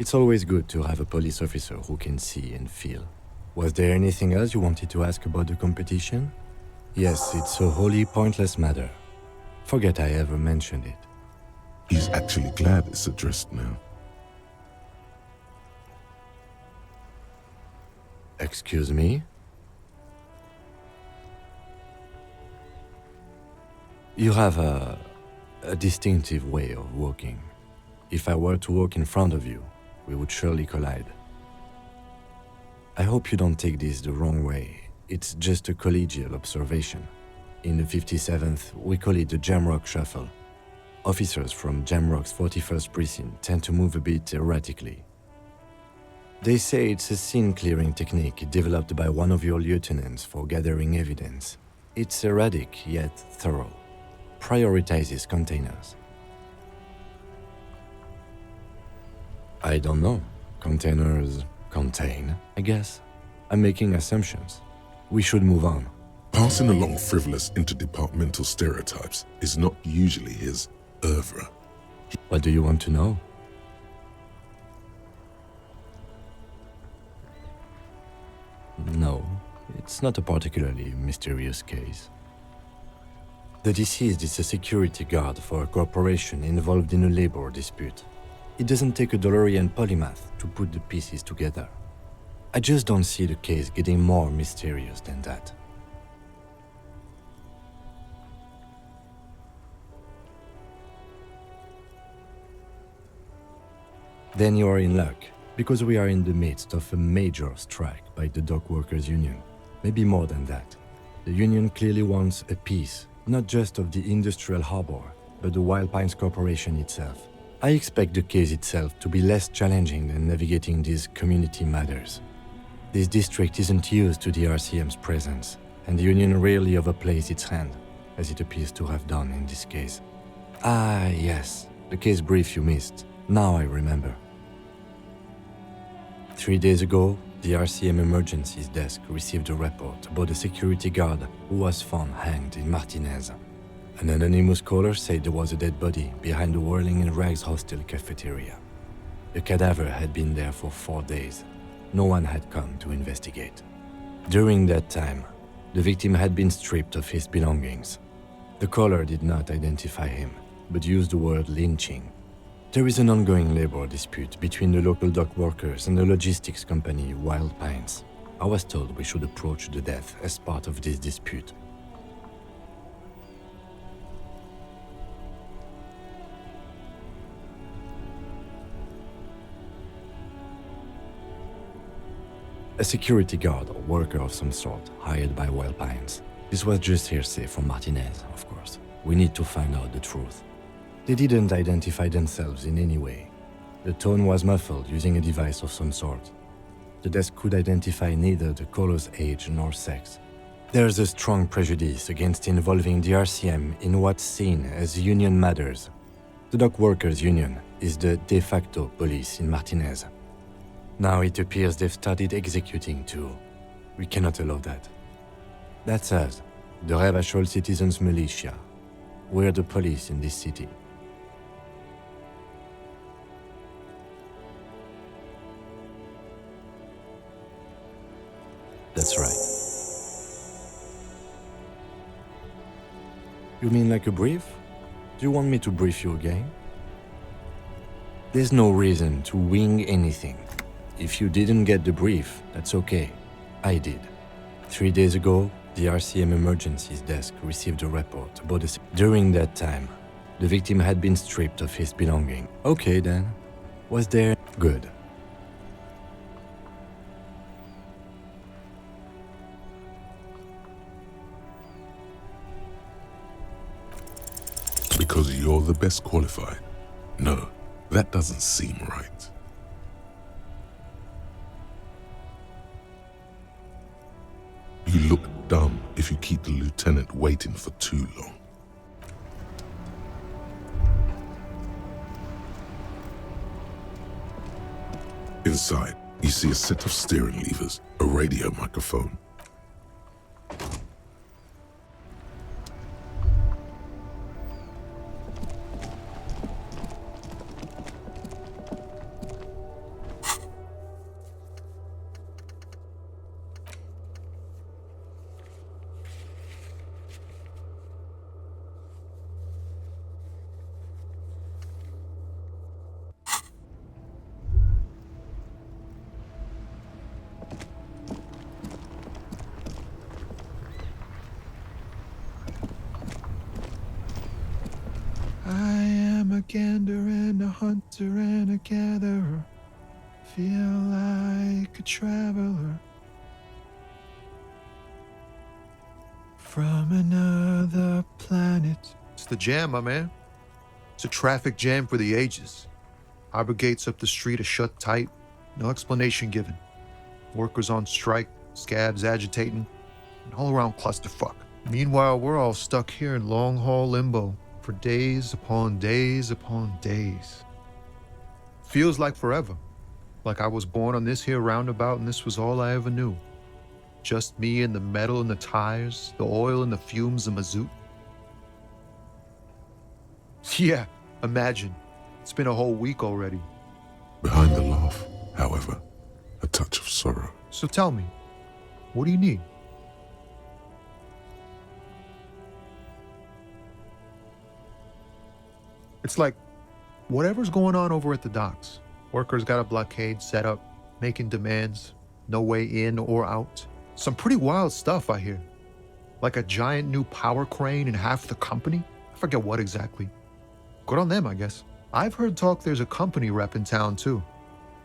Speaker 2: It's always good to have a police officer who can see and feel. Was there anything else you wanted to ask about the competition? Yes, it's a wholly pointless matter. Forget I ever mentioned it.
Speaker 1: He's actually glad it's addressed now.
Speaker 2: Excuse me? You have a distinctive way of walking. If I were to walk in front of you, we would surely collide. I hope you don't take this the wrong way. It's just a collegial observation. In the 57th, we call it the Jamrock Shuffle. Officers from Jamrock's 41st Precinct tend to move a bit erratically. They say it's a scene-clearing technique developed by one of your lieutenants for gathering evidence. It's erratic, yet thorough. Prioritizes containers. I don't know. Containers contain, I guess. I'm making assumptions. We should move on.
Speaker 1: Passing along frivolous interdepartmental stereotypes is not usually his oeuvre.
Speaker 2: What do you want to know? No, it's not a particularly mysterious case. The deceased is a security guard for a corporation involved in a labor dispute. It doesn't take a DeLorean polymath to put the pieces together. I just don't see the case getting more mysterious than that. Then you are in luck, because we are in the midst of a major strike by the dock workers union. Maybe more than that. The union clearly wants a piece, not just of the industrial harbor, but the Wild Pines Corporation itself. I expect the case itself to be less challenging than navigating these community matters. This district isn't used to the RCM's presence, and the union rarely overplays its hand, as it appears to have done in this case. Ah, yes, the case brief you missed. Now I remember. 3 days ago, the RCM Emergencies Desk received a report about a security guard who was found hanged in Martinez. An anonymous caller said there was a dead body behind the Whirling in Rags hostel cafeteria. The cadaver had been there for 4 days. No one had come to investigate. During that time, the victim had been stripped of his belongings. The caller did not identify him, but used the word lynching. There is an ongoing labor dispute between the local dock workers and the logistics company Wild Pines. I was told we should approach the death as part of this dispute. A security guard or worker of some sort hired by Wild Pines. This was just hearsay from Martinez, of course. We need to find out the truth. They didn't identify themselves in any way. The tone was muffled using a device of some sort. The desk could identify neither the caller's age nor sex. There's a strong prejudice against involving the RCM in what's seen as union matters. The dock workers union is the de facto police in Martinez. Now it appears they've started executing too. We cannot allow that. That's us, the Revachol Citizens Militia. We're the police in this city. That's right. You mean like a brief? Do you want me to brief you again? There's no reason to wing anything. If you didn't get the brief, that's okay. I did. 3 days ago, the RCM Emergencies Desk received a report about a... During that time, the victim had been stripped of his belongings. Okay then. Was there... Good.
Speaker 1: Because you're the best qualified? No, that doesn't seem right. You look dumb if you keep the lieutenant waiting for too long. Inside, you see a set of steering levers, a radio microphone.
Speaker 8: I am a gander and a hunter and a gatherer. Feel like a traveler from another planet. It's the jam, my man. It's a traffic jam for the ages. Harbor gates up the street are shut tight. No explanation given. Workers on strike, scabs agitating, an all-around clusterfuck. Meanwhile, we're all stuck here in long-haul limbo for days upon days upon days. Feels like forever. Like I was born on this here roundabout and this was all I ever knew. Just me and the metal and the tires, the oil and the fumes of mazout. Yeah, imagine. It's been a whole week already.
Speaker 1: Behind the laugh, however, a touch of sorrow.
Speaker 8: So tell me, what do you need? It's like, whatever's going on over at the docks. Workers got a blockade set up, making demands. no way in or out. Some pretty wild stuff, I hear. Like a giant new power crane in half the company? I forget what exactly. Good on them, I guess. I've heard talk there's a company rep in town, too.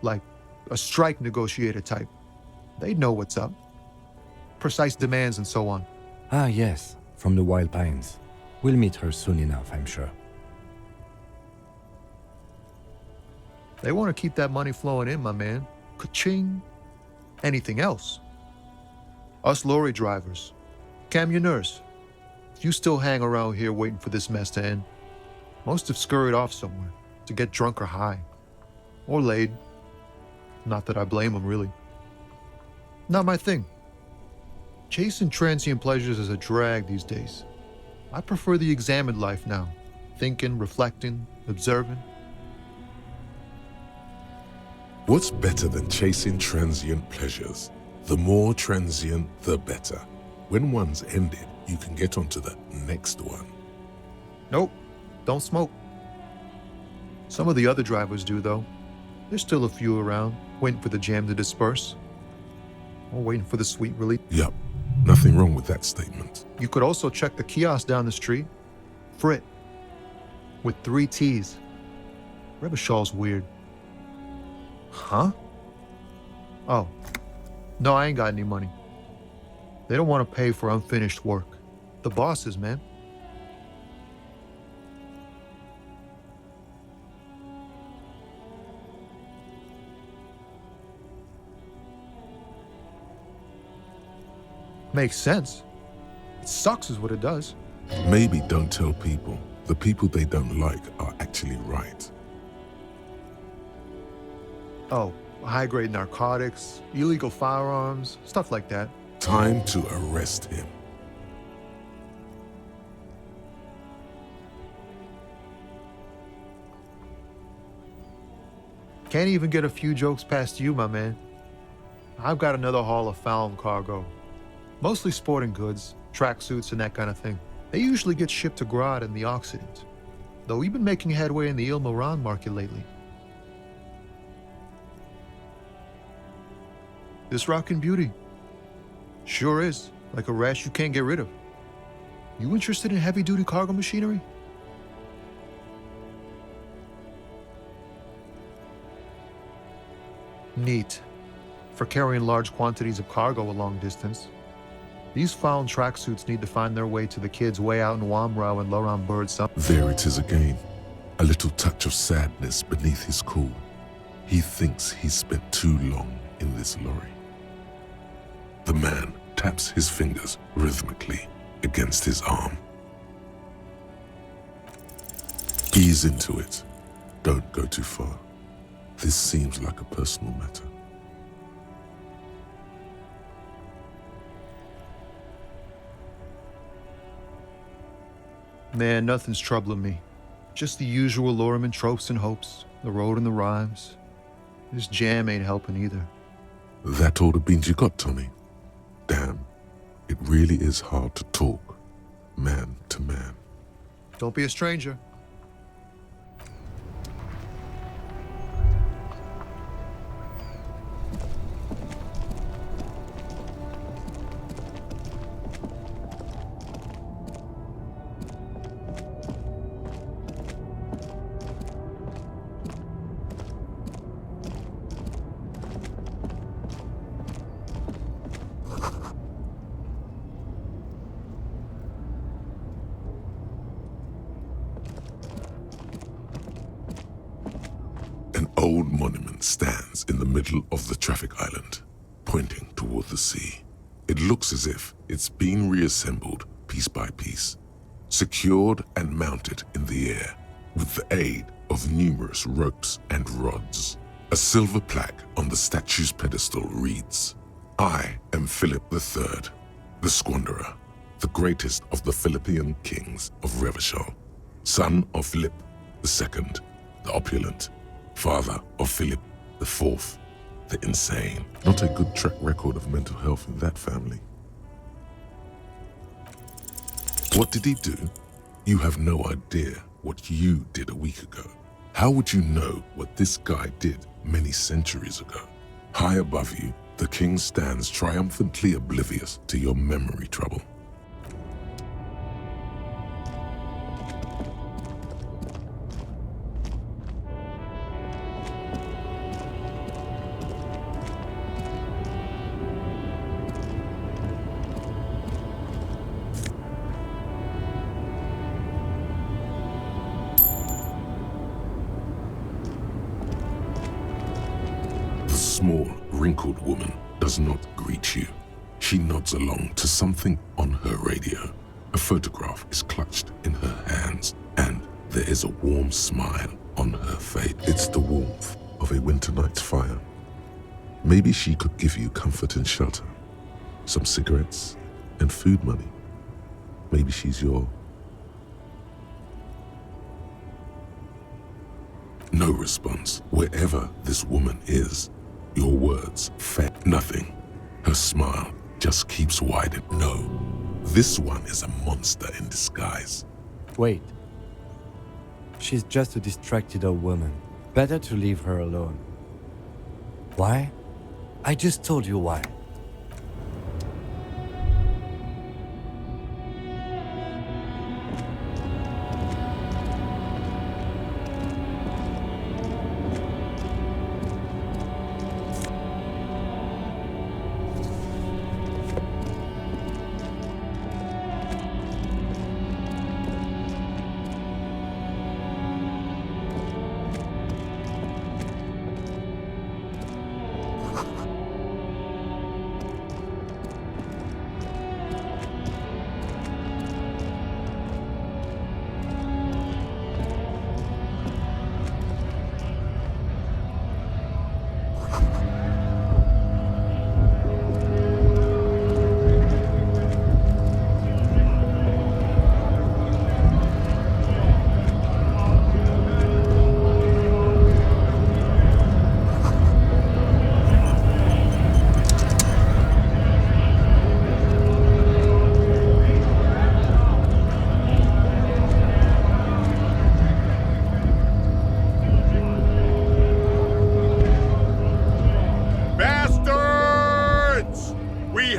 Speaker 8: Like a strike negotiator type. They'd know what's up. Precise demands and so on.
Speaker 2: Ah, yes, from the Wild Pines. We'll meet her soon enough, I'm sure.
Speaker 8: They want to keep that money flowing in, my man. Ka-ching. Anything else? Us lorry drivers. Camionneurs. If you still hang around here waiting for this mess to end, most have scurried off somewhere to get drunk or high. Or laid. Not that I blame them, really. Not my thing. Chasing transient pleasures is a drag these days. I prefer the examined life now. Thinking, reflecting, observing.
Speaker 1: What's better than chasing transient pleasures? The more transient, the better. When one's ended, you can get onto the next one.
Speaker 8: Nope, don't smoke. Some of the other drivers do, though. There's still a few around, waiting for the jam to disperse. Or waiting for the sweet relief.
Speaker 1: Yup, nothing wrong with that statement.
Speaker 8: You could also check the kiosk down the street. Frit. With 3 T's. Revachol's weird. Huh? Oh. No, I ain't got any money. They don't want to pay for unfinished work. The bosses, man. Makes sense. It sucks is what it does.
Speaker 1: Maybe don't tell people. The people they don't like are actually right.
Speaker 8: Oh, high-grade narcotics, illegal firearms, stuff like that.
Speaker 1: Time to arrest him.
Speaker 8: Can't even get a few jokes past you, my man. I've got another haul of found cargo. Mostly sporting goods, tracksuits, and that kind of thing. They usually get shipped to Grad in the Occident, though we've been making headway in the Il Moran market lately. This rockin' beauty. Sure is, like a rash you can't get rid of. You interested in heavy-duty cargo machinery? Neat. For carrying large quantities of cargo a long distance. These found tracksuits need to find their way to the kids way out in Wamrau and Laurent Bird.
Speaker 1: There it is again. A little touch of sadness beneath his cool. He thinks he's spent too long in this lorry. The man taps his fingers rhythmically against his arm. Ease into it. Don't go too far. This seems like a personal matter.
Speaker 8: Man, nothing's troubling me. Just the usual Lorriman tropes and hopes, the road and the rhymes. This jam ain't helping either.
Speaker 1: That all the beans you got, Tommy? Damn, it really is hard to talk, man to man.
Speaker 8: Don't be a stranger.
Speaker 1: An old monument stands in the middle of the traffic island, pointing toward the sea. It looks as if it's been reassembled piece by piece, secured and mounted in the air with the aid of numerous ropes and rods. A silver plaque on the statue's pedestal reads, "I am Philip III, the Squanderer, the greatest of the Philippian kings of Revachol, son of Philip II, the opulent, father of Philip IV, the insane." Not a good track record of mental health in that family. What did he do? You have no idea what you did a week ago. How would you know what this guy did many centuries ago? High above you, The king stands triumphantly oblivious to your memory trouble. The small, wrinkled woman does not greet you. She nods along to something on her radio. A photograph is clutched in her hands, and there is a warm smile on her face. It's the warmth of a winter night's fire. Maybe she could give you comfort and shelter, some cigarettes and food money. Maybe she's your... No response. Wherever this woman is, your words fed nothing. Her smile just keeps widening. No, this one is a monster in disguise.
Speaker 2: Wait. She's just a distracted old woman. Better to leave her alone. Why? I just told you why.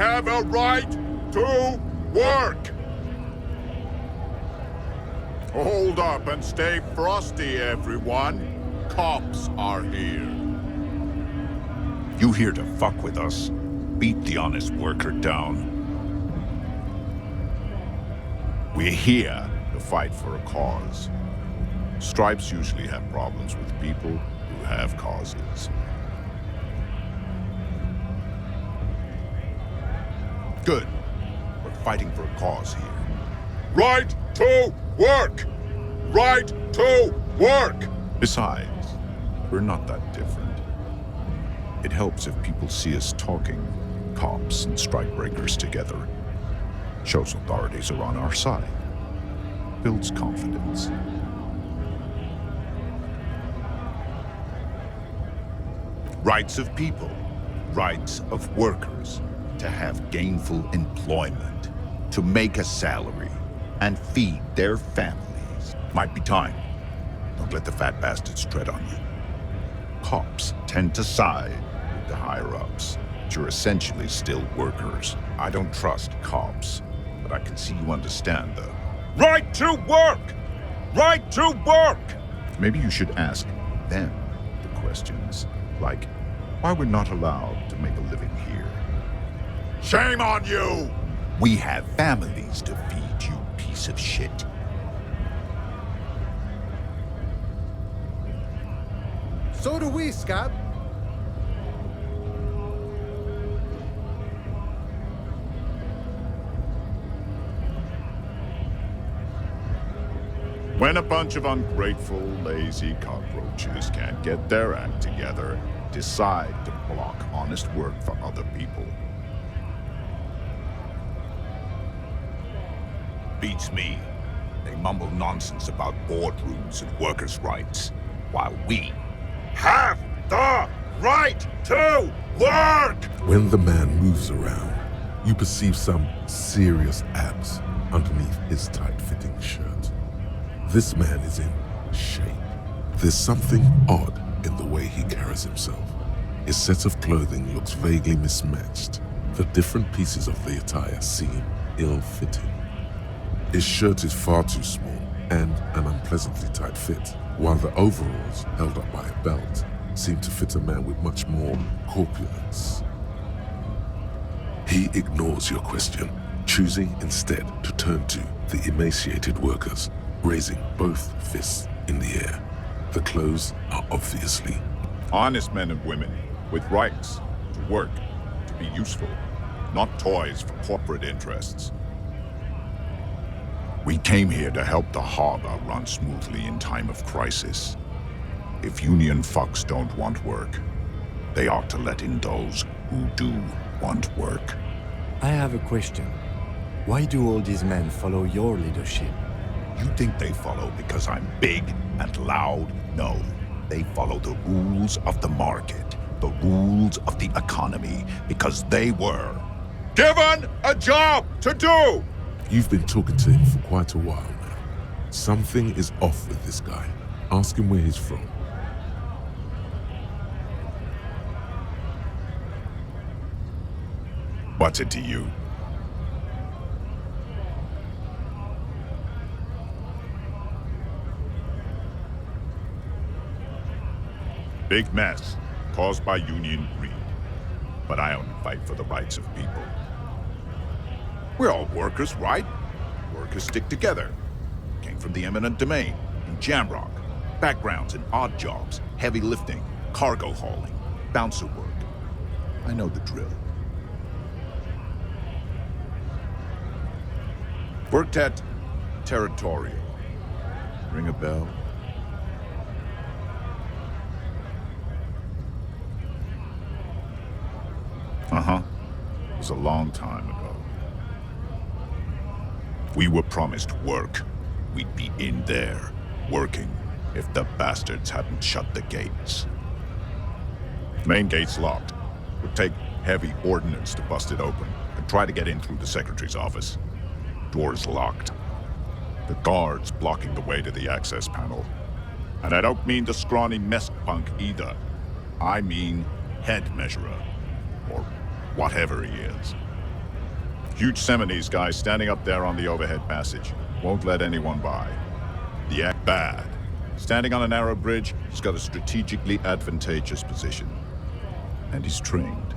Speaker 9: have a right to work. Hold up and stay frosty, everyone. Cops are here.
Speaker 10: You here to fuck with us? Beat the honest worker down. We're here to fight for a cause. Stripes usually have problems with people who have causes. Good. We're fighting for a cause here.
Speaker 9: Right to work! Right to work!
Speaker 10: Besides, we're not that different. It helps if people see us talking, cops and strikebreakers together. Shows authorities are on our side. Builds confidence. Rights of people, rights of workers, to have gainful employment, to make a salary, and feed their families. Might be time. Don't let the fat bastards tread on you. Cops tend to side with the higher-ups, but you're essentially still workers. I don't trust cops, but I can see you understand the
Speaker 9: Right to work! Right to work!
Speaker 10: Maybe you should ask them the questions, like why we're not allowed to make a living here.
Speaker 9: Shame on you!
Speaker 10: We have families to feed, you piece of shit.
Speaker 11: So do we, Scab.
Speaker 10: When a bunch of ungrateful, lazy cockroaches can't get their act together, decide to block honest work for other people. Beats me. They mumble nonsense about boardrooms and workers' rights, while we
Speaker 9: have the right to work!
Speaker 1: When the man moves around, you perceive some serious abs underneath his tight-fitting shirt. This man is in shape. There's something odd in the way he carries himself. His set of clothing looks vaguely mismatched. The different pieces of the attire seem ill-fitting. His shirt is far too small and an unpleasantly tight fit, while the overalls, held up by a belt, seem to fit a man with much more corpulence. He ignores your question, choosing instead to turn to the emaciated workers, raising both fists in the air. The clothes are obviously
Speaker 10: Honest men and women with rights to work, to be useful, not toys for corporate interests. We came here to help the harbor run smoothly in time of crisis. If union fucks don't want work, they ought to let in those who do want work.
Speaker 2: I have a question. Why do all these men follow your leadership?
Speaker 10: You think they follow because I'm big and loud? No. They follow the rules of the market, the rules of the economy, because they were given a job to do!
Speaker 1: You've been talking to him for quite a while now. Something is off with this guy. Ask him where he's from.
Speaker 10: What's it to you? Big mess caused by union greed. But I only fight for the rights of people. We're all workers, right? Workers stick together. Came from the eminent domain, in Jamrock. Backgrounds in odd jobs, heavy lifting, cargo hauling, bouncer work. I know the drill. Worked at Territorial. Ring a bell? Uh-huh. It was a long time ago. We were promised work. We'd be in there, working, if the bastards hadn't shut the gates. Main gate's locked. Would take heavy ordnance to bust it open, and try to get in through the secretary's office. Doors locked. The guards blocking the way to the access panel. And I don't mean the scrawny mess punk either. I mean head measurer. Or whatever he is. Huge Seminese guy standing up there on the overhead passage. Won't let anyone by. The act bad. Standing on a narrow bridge, he's got a strategically advantageous position. And he's trained.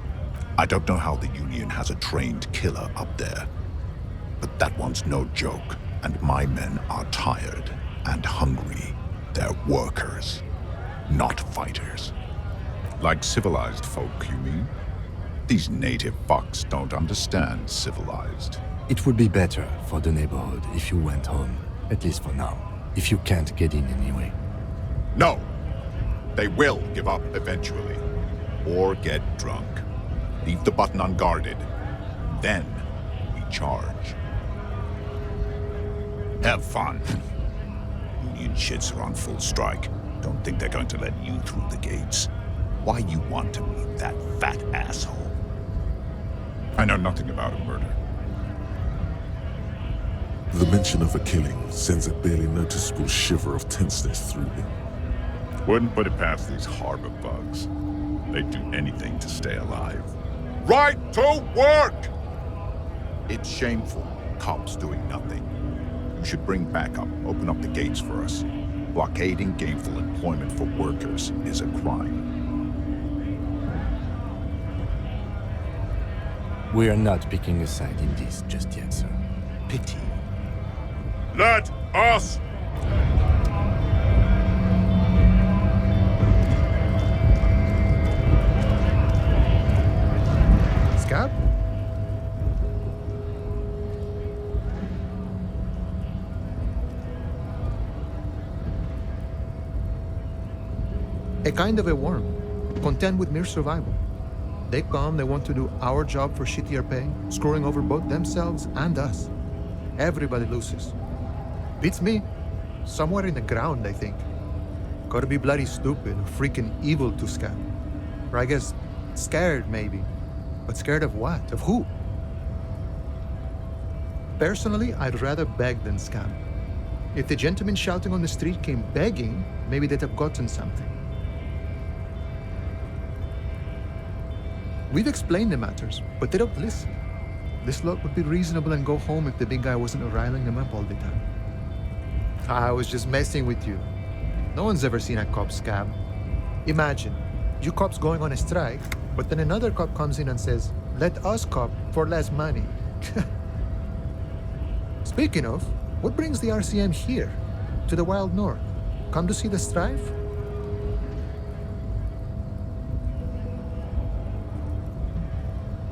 Speaker 10: I don't know how the Union has a trained killer up there. But that one's no joke. And my men are tired and hungry. They're workers, not fighters. Like civilized folk, you mean? These native fucks don't understand civilized.
Speaker 2: It would be better for the neighborhood if you went home, at least for now, if you can't get in anyway.
Speaker 10: No! They will give up eventually. Or get drunk. Leave the button unguarded. Then we charge. Have fun. Union shits are on full strike. Don't think they're going to let you through the gates. Why you want to meet that fat asshole? I know nothing about a murder.
Speaker 1: The mention of a killing sends a barely noticeable shiver of tenseness through him.
Speaker 10: Wouldn't put it past these harbor bugs. They'd do anything to stay alive. Right to work! It's shameful. Cops doing nothing. You should bring backup, open up the gates for us. Blockading gainful employment for workers is a crime.
Speaker 2: We are not picking a side in this just yet, sir.
Speaker 10: Pity. Let us!
Speaker 11: Scab? A kind of a worm, content with mere survival. They come, they want to do our job for shittier pay, screwing over both themselves and us. Everybody loses. Beats me. Somewhere in the ground, I think. Gotta be bloody stupid or freaking evil to Scab. Or I guess, scared maybe. But scared of what? Of who? Personally, I'd rather beg than scam. If the gentleman shouting on the street came begging, maybe they'd have gotten something. We've explained the matters, but they don't listen. This lot would be reasonable and go home if the big guy wasn't riling them up all the time. I was just messing with you. No one's ever seen a cop scab. Imagine, you cops going on a strike, but then another cop comes in and says, let us cop for less money. Speaking of, what brings the RCM here, to the wild north? Come to see the strife?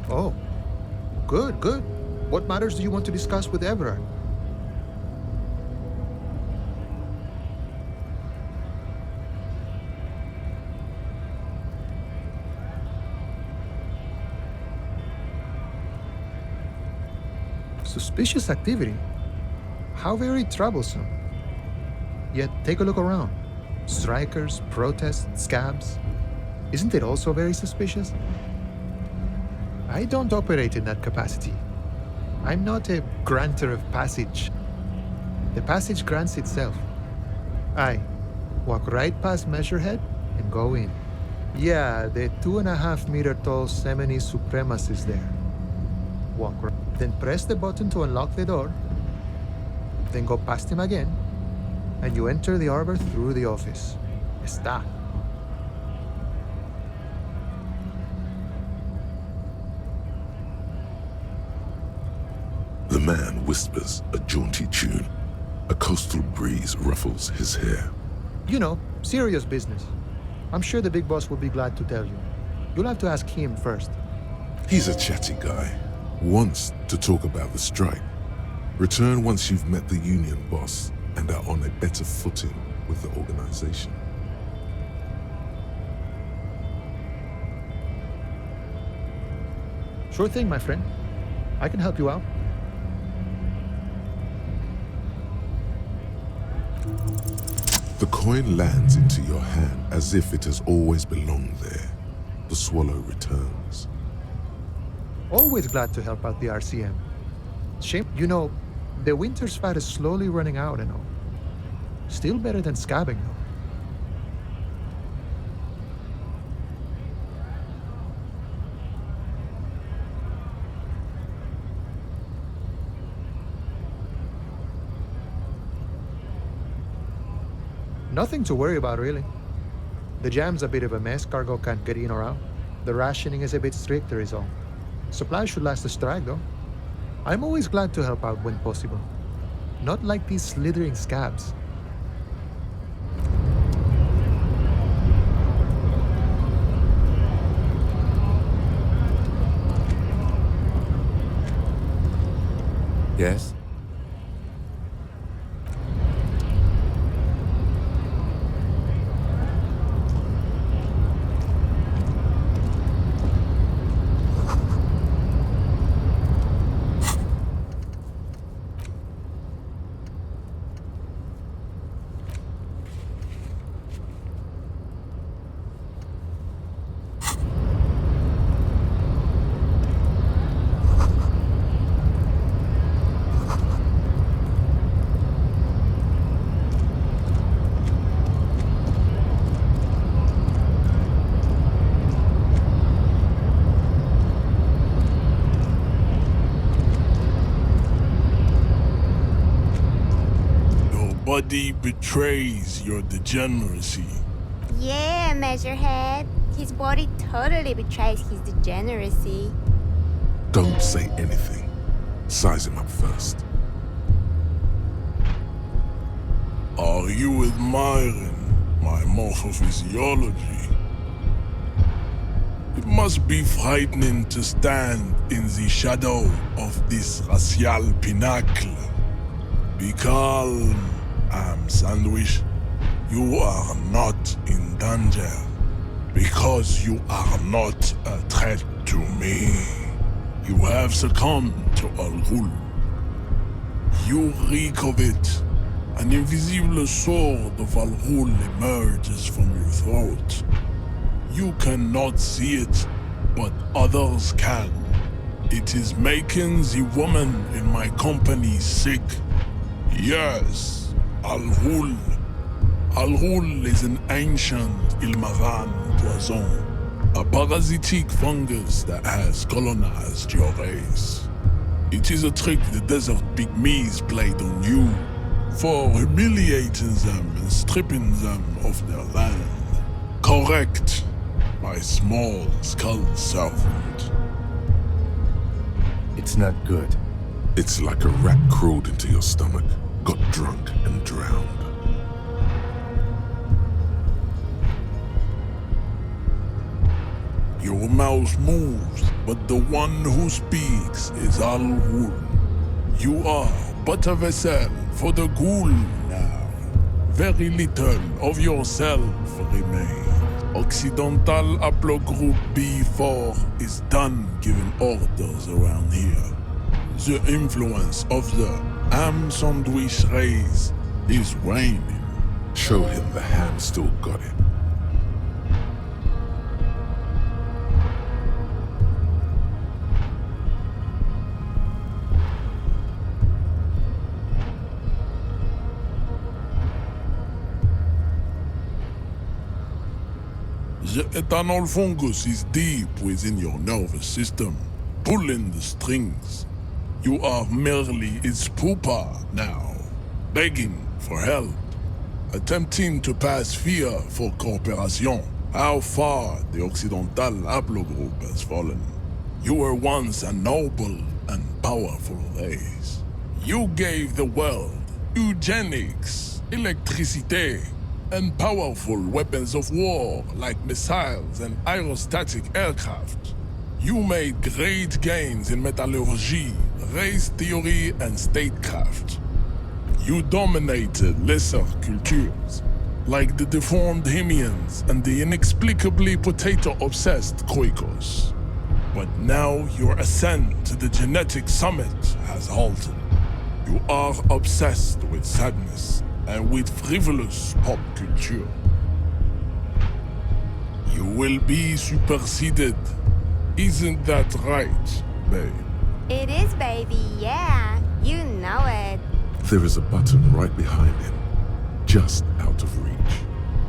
Speaker 11: Oh, good, good. What matters do you want to discuss with Everard? Suspicious activity. How very troublesome. Yet take a look around. Strikers, protests, scabs. Isn't it also very suspicious? I don't operate in that capacity. I'm not a granter of passage. The passage grants itself. I walk right past Measurehead and go in. Yeah, the 2.5-meter tall Semini Supremus is there. Walk right. Then press the button to unlock the door. Then go past him again, and you enter the arbor through the office. Está.
Speaker 1: The man whispers a jaunty tune. A coastal breeze ruffles his hair.
Speaker 11: You know, serious business. I'm sure the big boss will be glad to tell you. You'll have to ask him first.
Speaker 1: He's a chatty guy. Wants to talk about the strike. Return once you've met the union boss and are on a better footing with the organization.
Speaker 11: Sure thing, my friend. I can help you out.
Speaker 1: The coin lands into your hand as if it has always belonged there. The swallow returns.
Speaker 11: Always glad to help out the RCM. Shame, you know, the winter's fat is slowly running out and all. Still better than scabbing, though. Nothing to worry about, really. The jam's a bit of a mess, cargo can't get in or out. The rationing is a bit stricter is all. Supplies should last the strike, though. I'm always glad to help out when possible. Not like these slithering scabs.
Speaker 2: Yes?
Speaker 12: Nobody betrays your degeneracy.
Speaker 3: Yeah, Measurehead. His body totally betrays his degeneracy.
Speaker 1: Don't say anything. Size him up first.
Speaker 12: Are you admiring my morphophysiology? It must be frightening to stand in the shadow of this racial pinnacle. Be calm, I'm Sandwich. You are not in danger because you are not a threat to me. You have succumbed to Al Ghul. You reek of it. An invisible sword of Al Ghul emerges from your throat. You cannot see it, but others can. It is making the woman in my company sick. Yes, Al Ghul. Al Ghul is an ancient Ilmaran poison, a a parasitic fungus that has colonized your race. It is a trick the desert pygmies played on you for humiliating them and stripping them of their land. Correct, my small skull servant.
Speaker 2: It's not good.
Speaker 1: It's like a rat crawled into your stomach, got drunk and drowned.
Speaker 12: Your mouth moves, but the one who speaks is Al-Ghul. You are but a vessel for the Ghul now. Very little of yourself remains. Occidental Haplogroup B4 is done giving orders around here. The influence of the ham sandwich race is waning.
Speaker 1: Show him the ham still got it.
Speaker 12: The ethanol fungus is deep within your nervous system, pulling the strings. You are merely its pupa now, begging for help, attempting to pass fear for cooperation. How far the Occidental Haplogroup has fallen. You were once a noble and powerful race. You gave the world eugenics, electricity, and powerful weapons of war like missiles and aerostatic aircraft. You made great gains in metallurgy, race theory, and statecraft. You dominated lesser cultures, like the deformed Hemians and the inexplicably potato-obsessed Khoikos. But now your ascent to the genetic summit has halted. You are obsessed with sadness and with frivolous pop culture. You will be superseded. Isn't that right, babe?
Speaker 13: It is, baby, yeah. You know it.
Speaker 1: There is a button right behind him, just out of reach.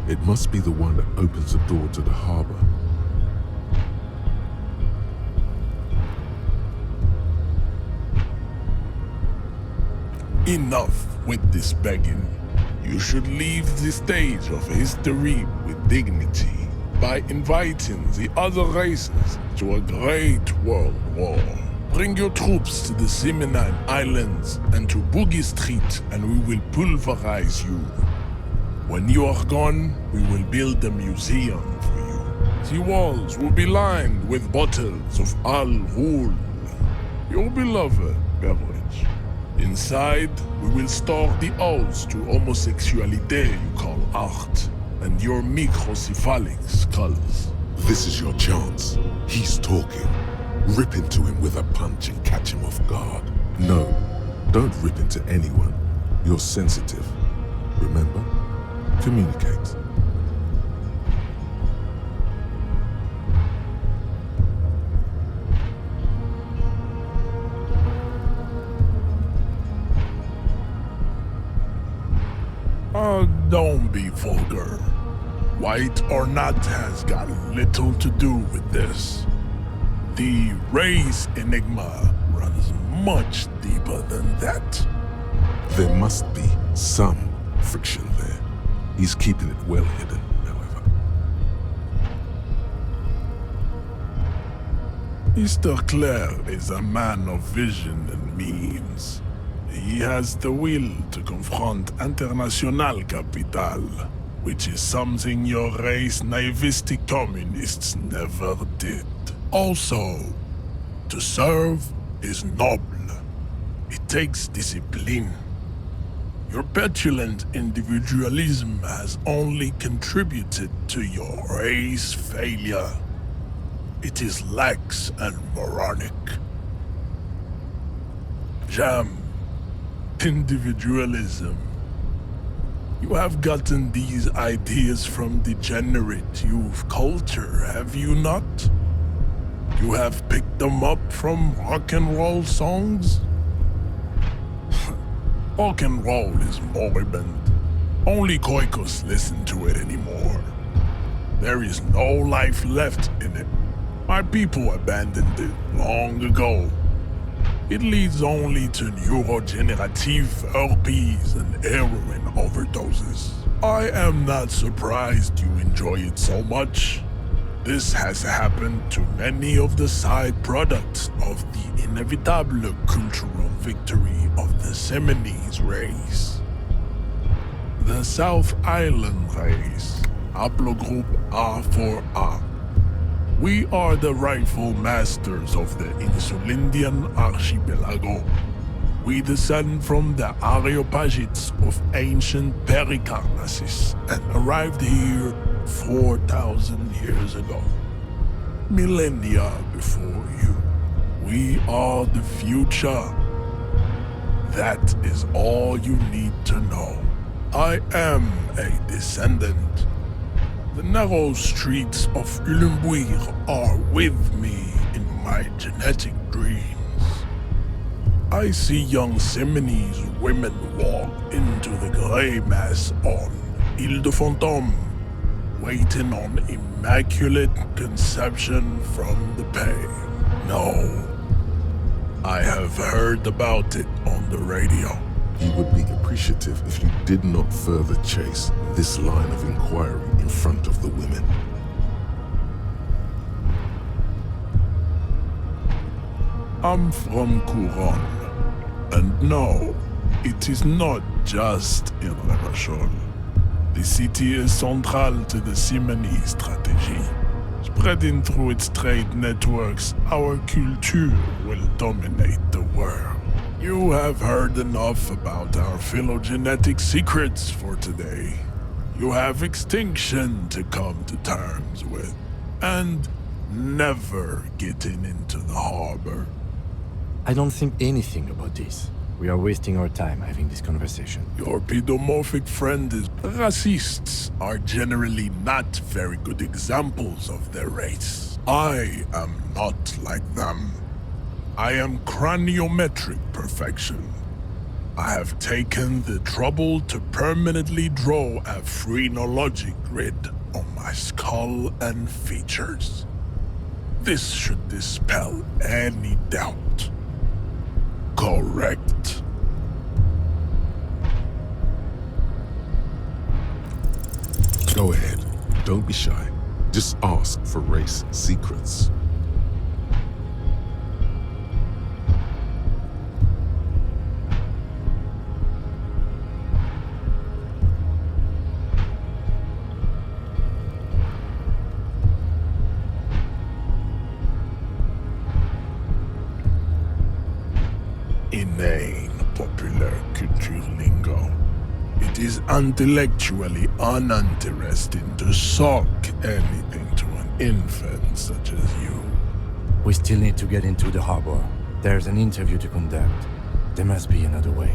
Speaker 1: It must be the one that opens the door to the harbor.
Speaker 12: Enough with this begging. You should leave the stage of history with dignity by inviting the other races to a great world war. Bring your troops to the Simonine Islands and to Boogie Street, and we will pulverize you. When you are gone, we will build a museum for you. The walls will be lined with bottles of Al-Ghul, your beloved beverage. Inside, we will store the odes to homosexuality you call art, and your microcephalic skulls.
Speaker 1: This is your chance. He's talking. Rip into him with a punch and catch him off guard. No, don't rip into anyone. You're sensitive. Remember? Communicate.
Speaker 12: Don't be vulgar. White or not has got little to do with this. The race enigma runs much deeper than that.
Speaker 1: There must be some friction there. He's keeping it well hidden, however.
Speaker 12: Mr. Clare is a man of vision and means. He has the will to confront international capital, which is something your race naivistic communists never did. Also, to serve is noble. It takes discipline. Your petulant individualism has only contributed to your race failure. It is lax and moronic. Jam. Individualism. You have gotten these ideas from degenerate youth culture, have you not? You have picked them up from rock and roll songs? Rock and roll is moribund. Only Khoikos listen to it anymore. There is no life left in it. My people abandoned it long ago. It leads only to neurodegenerative herpes and heroin overdoses. I am not surprised you enjoy it so much. This has happened to many of the side products of the inevitable cultural victory of the Seminoles race. The South Island race, haplogroup A4A. We are the rightful masters of the Insulindian archipelago. We descend from the Areopagites of ancient Pericarnassus and arrived here 4,000 years ago. Millennia before you. We are the future. That is all you need to know. I am a descendant. The narrow streets of Ulumbuir are with me in my genetic dreams. I see young Seminoles women walk into the grey mass on Ile de Fantôme, waiting on immaculate conception from the pale. No, I have heard about it on the radio.
Speaker 1: He would be appreciative if you did not further chase this line of inquiry in front of the women.
Speaker 12: I'm from Couronne, and no, it is not just in Revachol. The city is central to the Simony strategy. Spreading through its trade networks, our culture will dominate the world. You have heard enough about our phylogenetic secrets for today. You have extinction to come to terms with, and never getting into the harbor.
Speaker 2: I don't think anything about this. We are wasting our time having this conversation.
Speaker 12: Your pedomorphic friend is... Racists are generally not very good examples of their race. I am not like them. I am craniometric perfection. I have taken the trouble to permanently draw a phrenologic grid on my skull and features. This should dispel any doubt. Correct.
Speaker 1: Go ahead. Don't be shy. Just ask for race secrets.
Speaker 12: Inane popular culture lingo. It is intellectually uninteresting to sock anything to an infant such as you.
Speaker 2: We still need to get into the harbor. There's an interview to conduct. There must be another way.